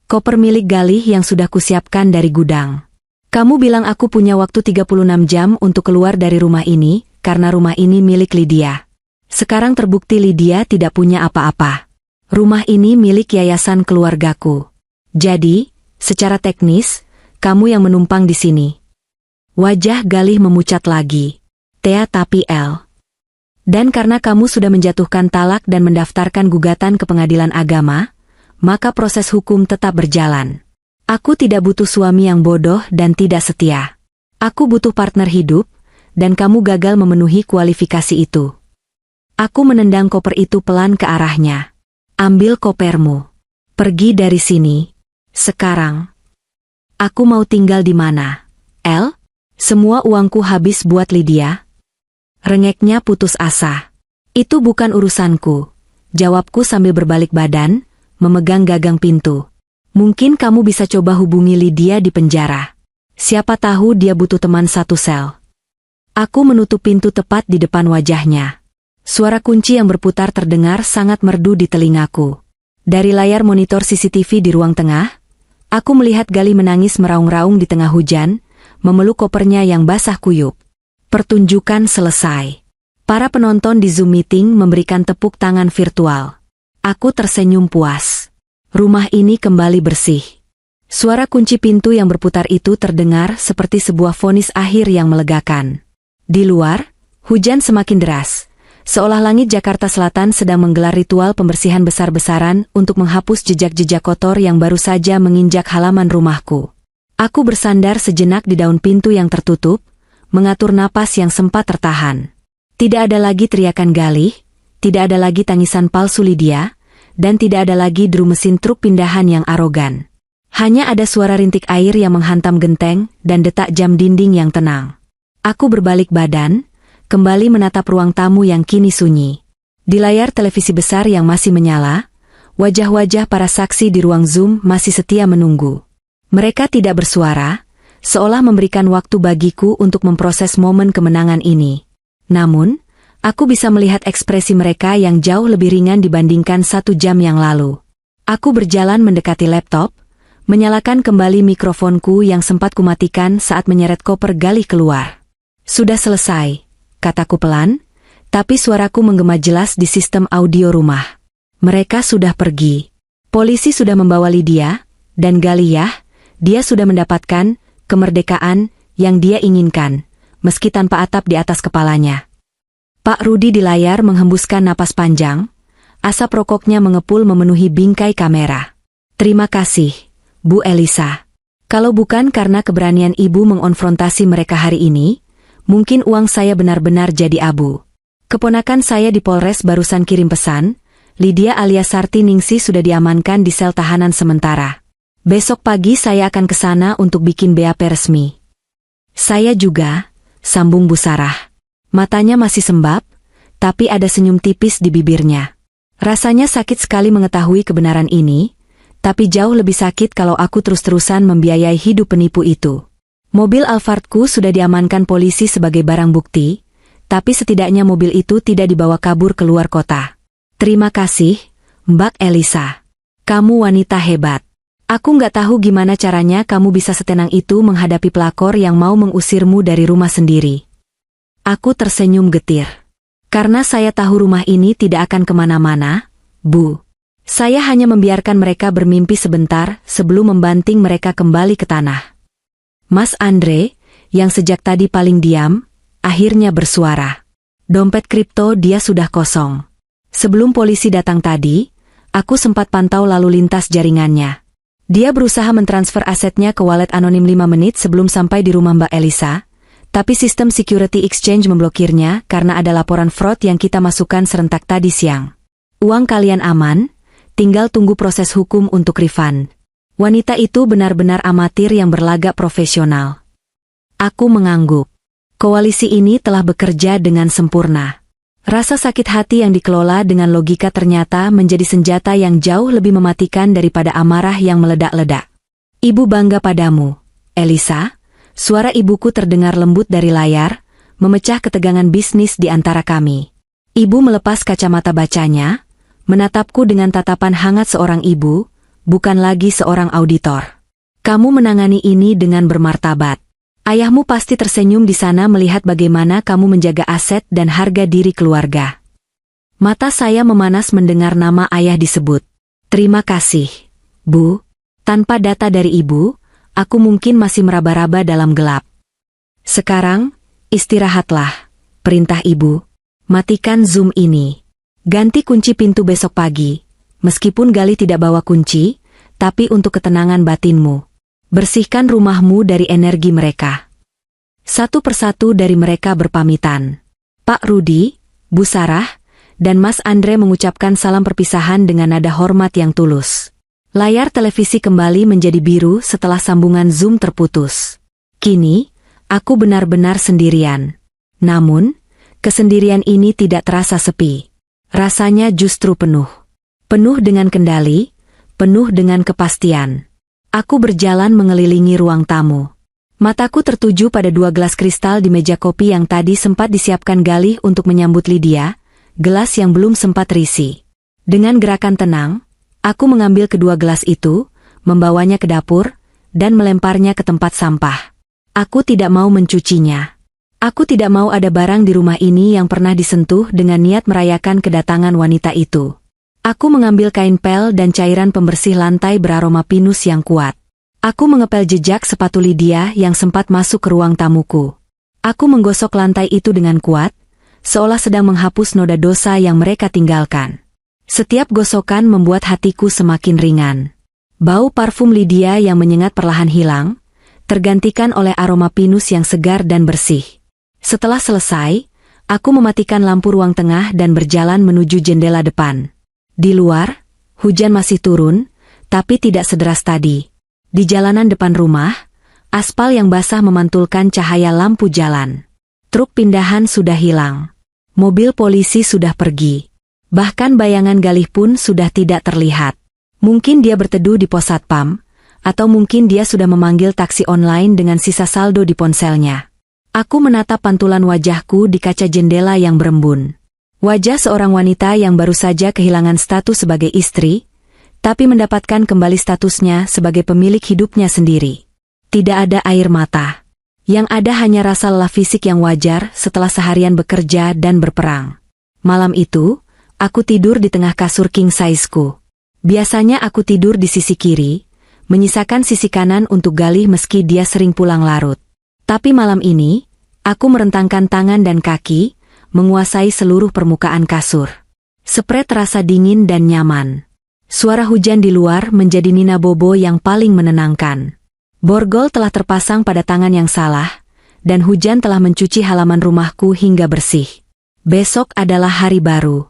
Koper milik Galih yang sudah kusiapkan dari gudang. "Kamu bilang aku punya waktu 36 jam untuk keluar dari rumah ini, karena rumah ini milik Lydia. Sekarang terbukti Lydia tidak punya apa-apa. Rumah ini milik yayasan keluargaku. Jadi, secara teknis, kamu yang menumpang di sini." Wajah Galih memucat lagi. Tapi El. "Dan karena kamu sudah menjatuhkan talak dan mendaftarkan gugatan ke pengadilan agama, maka proses hukum tetap berjalan. Aku tidak butuh suami yang bodoh dan tidak setia. Aku butuh partner hidup, dan kamu gagal memenuhi kualifikasi itu." Aku menendang koper itu pelan ke arahnya. "Ambil kopermu. Pergi dari sini. Sekarang." "Aku mau tinggal di mana, El? Semua uangku habis buat Lydia." Rengeknya putus asa. "Itu bukan urusanku," jawabku sambil berbalik badan, memegang gagang pintu. "Mungkin kamu bisa coba hubungi Lydia di penjara. Siapa tahu dia butuh teman satu sel." Aku menutup pintu tepat di depan wajahnya. Suara kunci yang berputar terdengar sangat merdu di telingaku. Dari layar monitor CCTV di ruang tengah, aku melihat Galih menangis meraung-raung di tengah hujan, memeluk kopernya yang basah kuyup. Pertunjukan selesai. Para penonton di Zoom meeting memberikan tepuk tangan virtual. Aku tersenyum puas. Rumah ini kembali bersih. Suara kunci pintu yang berputar itu terdengar seperti sebuah vonis akhir yang melegakan. Di luar, hujan semakin deras. Seolah langit Jakarta Selatan sedang menggelar ritual pembersihan besar-besaran untuk menghapus jejak-jejak kotor yang baru saja menginjak halaman rumahku. Aku bersandar sejenak di daun pintu yang tertutup, mengatur napas yang sempat tertahan. Tidak ada lagi teriakan Galih, tidak ada lagi tangisan palsu Lydia, dan tidak ada lagi deru mesin truk pindahan yang arogan. Hanya ada suara rintik air yang menghantam genteng dan detak jam dinding yang tenang. Aku berbalik badan, kembali menatap ruang tamu yang kini sunyi. Di layar televisi besar yang masih menyala, wajah-wajah para saksi di ruang Zoom masih setia menunggu. Mereka tidak bersuara, seolah memberikan waktu bagiku untuk memproses momen kemenangan ini. Namun, aku bisa melihat ekspresi mereka yang jauh lebih ringan dibandingkan 1 jam yang lalu. Aku berjalan mendekati laptop, menyalakan kembali mikrofonku yang sempat kumatikan saat menyeret koper Galih keluar. "Sudah selesai," kataku pelan, tapi suaraku menggema jelas di sistem audio rumah. "Mereka sudah pergi." Polisi sudah membawa Lydia, dan Galiyah, dia sudah mendapatkan kemerdekaan yang dia inginkan, meski tanpa atap di atas kepalanya. Pak Rudi di layar menghembuskan napas panjang, asap rokoknya mengepul memenuhi bingkai kamera. Terima kasih, Bu Elisa. Kalau bukan karena keberanian Ibu mengonfrontasi mereka hari ini, mungkin uang saya benar-benar jadi abu. Keponakan saya di Polres barusan kirim pesan, Lydia alias Sarti Ningsi sudah diamankan di sel tahanan sementara. Besok pagi saya akan ke sana untuk bikin BAP resmi. Saya juga, sambung Bu Sarah. Matanya masih sembab, tapi ada senyum tipis di bibirnya. Rasanya sakit sekali mengetahui kebenaran ini, tapi jauh lebih sakit kalau aku terus-terusan membiayai hidup penipu itu. Mobil Alphardku sudah diamankan polisi sebagai barang bukti, tapi setidaknya mobil itu tidak dibawa kabur keluar kota. Terima kasih, Mbak Elisa. Kamu wanita hebat. Aku nggak tahu gimana caranya kamu bisa setenang itu menghadapi pelakor yang mau mengusirmu dari rumah sendiri. Aku tersenyum getir. Karena saya tahu rumah ini tidak akan kemana-mana, Bu. Saya hanya membiarkan mereka bermimpi sebentar sebelum membanting mereka kembali ke tanah. Mas Andre, yang sejak tadi paling diam, akhirnya bersuara. Dompet kripto dia sudah kosong. Sebelum polisi datang tadi, aku sempat pantau lalu lintas jaringannya. Dia berusaha mentransfer asetnya ke wallet anonim 5 menit sebelum sampai di rumah Mbak Elisa, tapi sistem Security Exchange memblokirnya karena ada laporan fraud yang kita masukkan serentak tadi siang. Uang kalian aman, tinggal tunggu proses hukum untuk refund. Wanita itu benar-benar amatir yang berlagak profesional. Aku mengangguk. Koalisi ini telah bekerja dengan sempurna. Rasa sakit hati yang dikelola dengan logika ternyata menjadi senjata yang jauh lebih mematikan daripada amarah yang meledak-ledak. Ibu bangga padamu, Elisa. Suara ibuku terdengar lembut dari layar, memecah ketegangan bisnis di antara kami. Ibu melepas kacamata bacanya, menatapku dengan tatapan hangat seorang ibu, bukan lagi seorang auditor. Kamu menangani ini dengan bermartabat. Ayahmu pasti tersenyum di sana melihat bagaimana kamu menjaga aset dan harga diri keluarga. Mata saya memanas mendengar nama ayah disebut. Terima kasih, Bu. Tanpa data dari Ibu, aku mungkin masih meraba-raba dalam gelap. Sekarang, istirahatlah, perintah Ibu. Matikan Zoom ini. Ganti kunci pintu besok pagi. Meskipun Gali tidak bawa kunci, tapi untuk ketenangan batinmu. Bersihkan rumahmu dari energi mereka. Satu persatu dari mereka berpamitan. Pak Rudi, Bu Sarah, dan Mas Andre mengucapkan salam perpisahan dengan nada hormat yang tulus. Layar televisi kembali menjadi biru setelah sambungan Zoom terputus. Kini, aku benar-benar sendirian. Namun, kesendirian ini tidak terasa sepi. Rasanya justru penuh. Penuh dengan kendali, penuh dengan kepastian. Aku berjalan mengelilingi ruang tamu. Mataku tertuju pada 2 gelas kristal di meja kopi yang tadi sempat disiapkan Galih untuk menyambut Lydia, gelas yang belum sempat terisi. Dengan gerakan tenang, aku mengambil kedua gelas itu, membawanya ke dapur, dan melemparnya ke tempat sampah. Aku tidak mau mencucinya. Aku tidak mau ada barang di rumah ini yang pernah disentuh dengan niat merayakan kedatangan wanita itu. Aku mengambil kain pel dan cairan pembersih lantai beraroma pinus yang kuat. Aku mengepel jejak sepatu Lydia yang sempat masuk ke ruang tamuku. Aku menggosok lantai itu dengan kuat, seolah sedang menghapus noda dosa yang mereka tinggalkan. Setiap gosokan membuat hatiku semakin ringan. Bau parfum Lydia yang menyengat perlahan hilang, tergantikan oleh aroma pinus yang segar dan bersih. Setelah selesai, aku mematikan lampu ruang tengah dan berjalan menuju jendela depan. Di luar, hujan masih turun, tapi tidak sederas tadi. Di jalanan depan rumah, aspal yang basah memantulkan cahaya lampu jalan. Truk pindahan sudah hilang. Mobil polisi sudah pergi. Bahkan bayangan Galih pun sudah tidak terlihat. Mungkin dia berteduh di pos satpam, atau mungkin dia sudah memanggil taksi online dengan sisa saldo di ponselnya. Aku menatap pantulan wajahku di kaca jendela yang berembun. Wajah seorang wanita yang baru saja kehilangan status sebagai istri, tapi mendapatkan kembali statusnya sebagai pemilik hidupnya sendiri. Tidak ada air mata. Yang ada hanya rasa lelah fisik yang wajar setelah seharian bekerja dan berperang. Malam itu, aku tidur di tengah kasur king size-ku. Biasanya aku tidur di sisi kiri, menyisakan sisi kanan untuk Galih meski dia sering pulang larut. Tapi malam ini, aku merentangkan tangan dan kaki, menguasai seluruh permukaan kasur. Spret terasa dingin dan nyaman. Suara hujan di luar menjadi nina bobo yang paling menenangkan. Borgol telah terpasang pada tangan yang salah, dan hujan telah mencuci halaman rumahku hingga bersih. Besok adalah hari baru.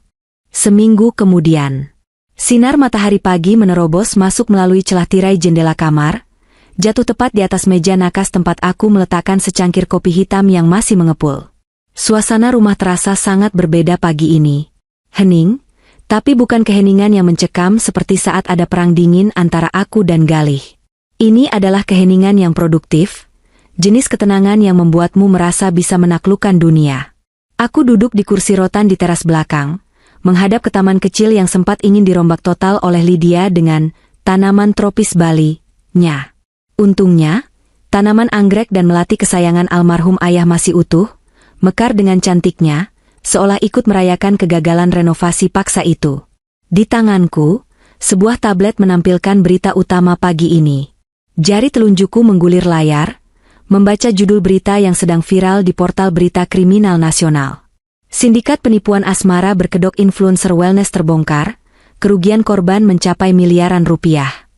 Seminggu kemudian, sinar matahari pagi menerobos masuk melalui celah tirai jendela kamar, jatuh tepat di atas meja nakas tempat aku meletakkan secangkir kopi hitam yang masih mengepul. Suasana rumah terasa sangat berbeda pagi ini. Hening, tapi bukan keheningan yang mencekam seperti saat ada perang dingin antara aku dan Galih. Ini adalah keheningan yang produktif, jenis ketenangan yang membuatmu merasa bisa menaklukkan dunia. Aku duduk di kursi rotan di teras belakang, menghadap ke taman kecil yang sempat ingin dirombak total oleh Lydia dengan tanaman tropis Bali-nya. Untungnya, tanaman anggrek dan melati kesayangan almarhum ayah masih utuh, mekar dengan cantiknya, seolah ikut merayakan kegagalan renovasi paksa itu. Di tanganku, sebuah tablet menampilkan berita utama pagi ini. Jari telunjukku menggulir layar, membaca judul berita yang sedang viral di portal berita kriminal nasional. Sindikat penipuan asmara berkedok influencer wellness terbongkar, kerugian korban mencapai miliaran rupiah.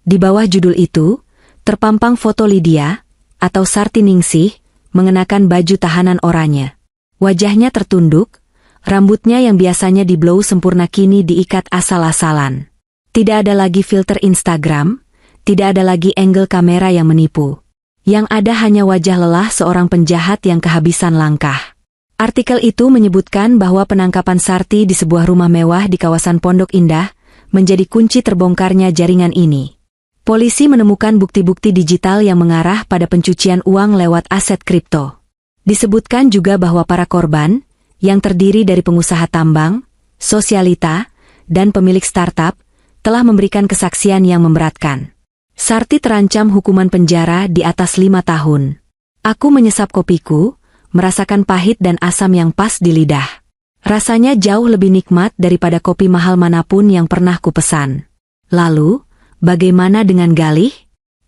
Di bawah judul itu, terpampang foto Lydia, atau Sarti Ningsih, mengenakan baju tahanan oranye. Wajahnya tertunduk, rambutnya yang biasanya di-blow sempurna kini diikat asal-asalan. Tidak ada lagi filter Instagram, tidak ada lagi angle kamera yang menipu. Yang ada hanya wajah lelah seorang penjahat yang kehabisan langkah. Artikel itu menyebutkan bahwa penangkapan Sarti di sebuah rumah mewah di kawasan Pondok Indah menjadi kunci terbongkarnya jaringan ini. Polisi menemukan bukti-bukti digital yang mengarah pada pencucian uang lewat aset kripto. Disebutkan juga bahwa para korban, yang terdiri dari pengusaha tambang, sosialita, dan pemilik startup, telah memberikan kesaksian yang memberatkan. Sarti terancam hukuman penjara di atas 5 tahun. Aku menyesap kopiku, merasakan pahit dan asam yang pas di lidah. Rasanya jauh lebih nikmat daripada kopi mahal manapun yang pernah kupesan. Lalu, bagaimana dengan Galih?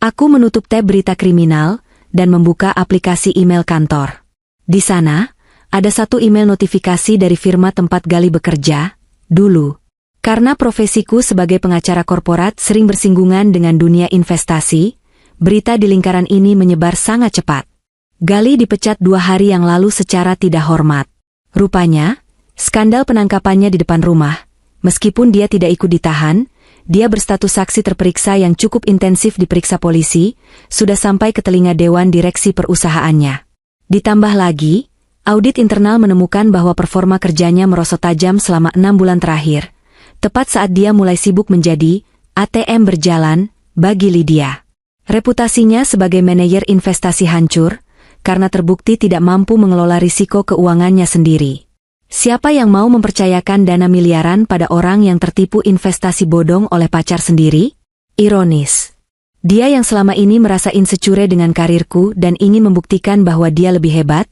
Aku menutup tab berita kriminal dan membuka aplikasi email kantor. Di sana, ada satu email notifikasi dari firma tempat Galih bekerja, dulu. Karena profesiku sebagai pengacara korporat sering bersinggungan dengan dunia investasi, berita di lingkaran ini menyebar sangat cepat. Galih dipecat 2 hari yang lalu secara tidak hormat. Rupanya, skandal penangkapannya di depan rumah, meskipun dia tidak ikut ditahan, dia berstatus saksi terperiksa yang cukup intensif diperiksa polisi, sudah sampai ke telinga Dewan Direksi perusahaannya. Ditambah lagi, audit internal menemukan bahwa performa kerjanya merosot tajam selama 6 bulan terakhir, tepat saat dia mulai sibuk menjadi ATM berjalan bagi Lydia. Reputasinya sebagai manajer investasi hancur, karena terbukti tidak mampu mengelola risiko keuangannya sendiri. Siapa yang mau mempercayakan dana miliaran pada orang yang tertipu investasi bodong oleh pacar sendiri? Ironis. Dia yang selama ini merasa insecure dengan karirku dan ingin membuktikan bahwa dia lebih hebat,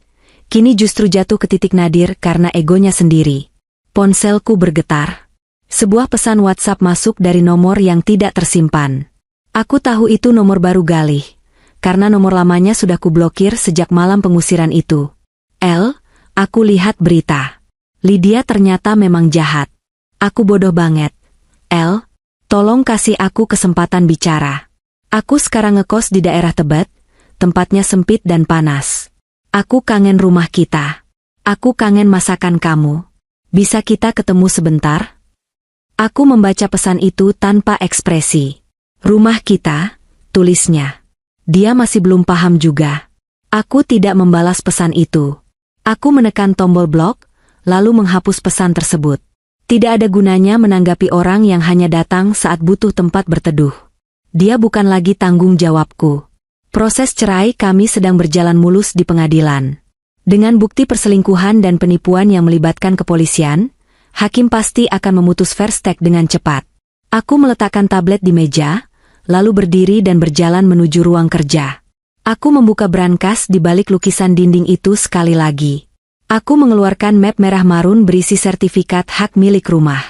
kini justru jatuh ke titik nadir karena egonya sendiri. Ponselku bergetar. Sebuah pesan WhatsApp masuk dari nomor yang tidak tersimpan. Aku tahu itu nomor baru Galih, karena nomor lamanya sudah kublokir sejak malam pengusiran itu. L, aku lihat berita. Lydia ternyata memang jahat. Aku bodoh banget. L, tolong kasih aku kesempatan bicara. Aku sekarang ngekos di daerah Tebet, tempatnya sempit dan panas. Aku kangen rumah kita. Aku kangen masakan kamu. Bisa kita ketemu sebentar? Aku membaca pesan itu tanpa ekspresi. Rumah kita, tulisnya. Dia masih belum paham juga. Aku tidak membalas pesan itu. Aku menekan tombol blok, lalu menghapus pesan tersebut. Tidak ada gunanya menanggapi orang yang hanya datang saat butuh tempat berteduh. Dia bukan lagi tanggung jawabku. Proses cerai kami sedang berjalan mulus di pengadilan. Dengan bukti perselingkuhan dan penipuan yang melibatkan kepolisian, hakim pasti akan memutus verstek dengan cepat. Aku meletakkan tablet di meja, lalu berdiri dan berjalan menuju ruang kerja. Aku membuka brankas di balik lukisan dinding itu sekali lagi. Aku mengeluarkan map merah marun berisi sertifikat hak milik rumah.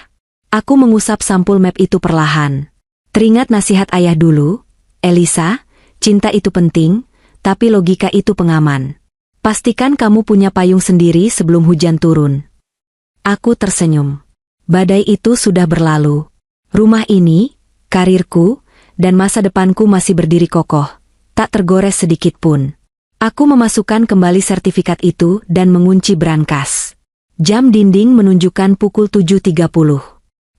Aku mengusap sampul map itu perlahan. Teringat nasihat ayah dulu, Elisa, cinta itu penting, tapi logika itu pengaman. Pastikan kamu punya payung sendiri sebelum hujan turun. Aku tersenyum. Badai itu sudah berlalu. Rumah ini, karirku, dan masa depanku masih berdiri kokoh, tak tergores sedikit pun. Aku memasukkan kembali sertifikat itu dan mengunci brankas. Jam dinding menunjukkan pukul 7.30.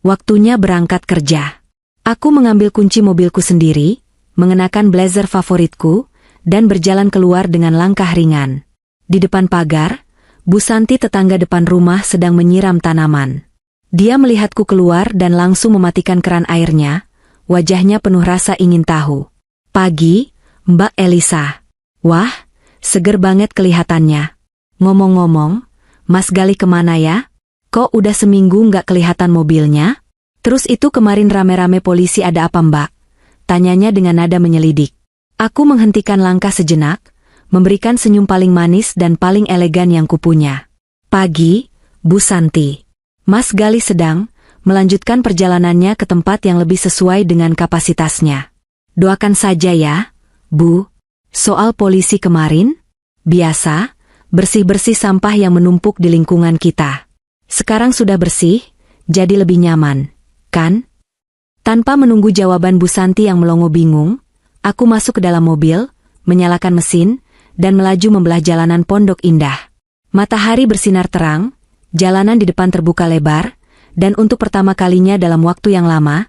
Waktunya berangkat kerja. Aku mengambil kunci mobilku sendiri, mengenakan blazer favoritku, dan berjalan keluar dengan langkah ringan. Di depan pagar, Bu Santi tetangga depan rumah sedang menyiram tanaman. Dia melihatku keluar dan langsung mematikan keran airnya, wajahnya penuh rasa ingin tahu. "Pagi, Mbak Elisa." "Wah, seger banget kelihatannya. Ngomong-ngomong, Mas Gali kemana ya? Kok udah seminggu nggak kelihatan mobilnya? Terus itu kemarin rame-rame polisi ada apa Mbak?" Tanyanya dengan nada menyelidik. Aku menghentikan langkah sejenak, memberikan senyum paling manis dan paling elegan yang kupunya. "Pagi, Bu Santi. Mas Gali sedang melanjutkan perjalanannya ke tempat yang lebih sesuai dengan kapasitasnya. Doakan saja ya, Bu. Soal polisi kemarin? Biasa, bersih-bersih sampah yang menumpuk di lingkungan kita. Sekarang sudah bersih, jadi lebih nyaman, kan?" Tanpa menunggu jawaban Bu Santi yang melongo bingung, aku masuk ke dalam mobil, menyalakan mesin, dan melaju membelah jalanan Pondok Indah. Matahari bersinar terang, jalanan di depan terbuka lebar, dan untuk pertama kalinya dalam waktu yang lama,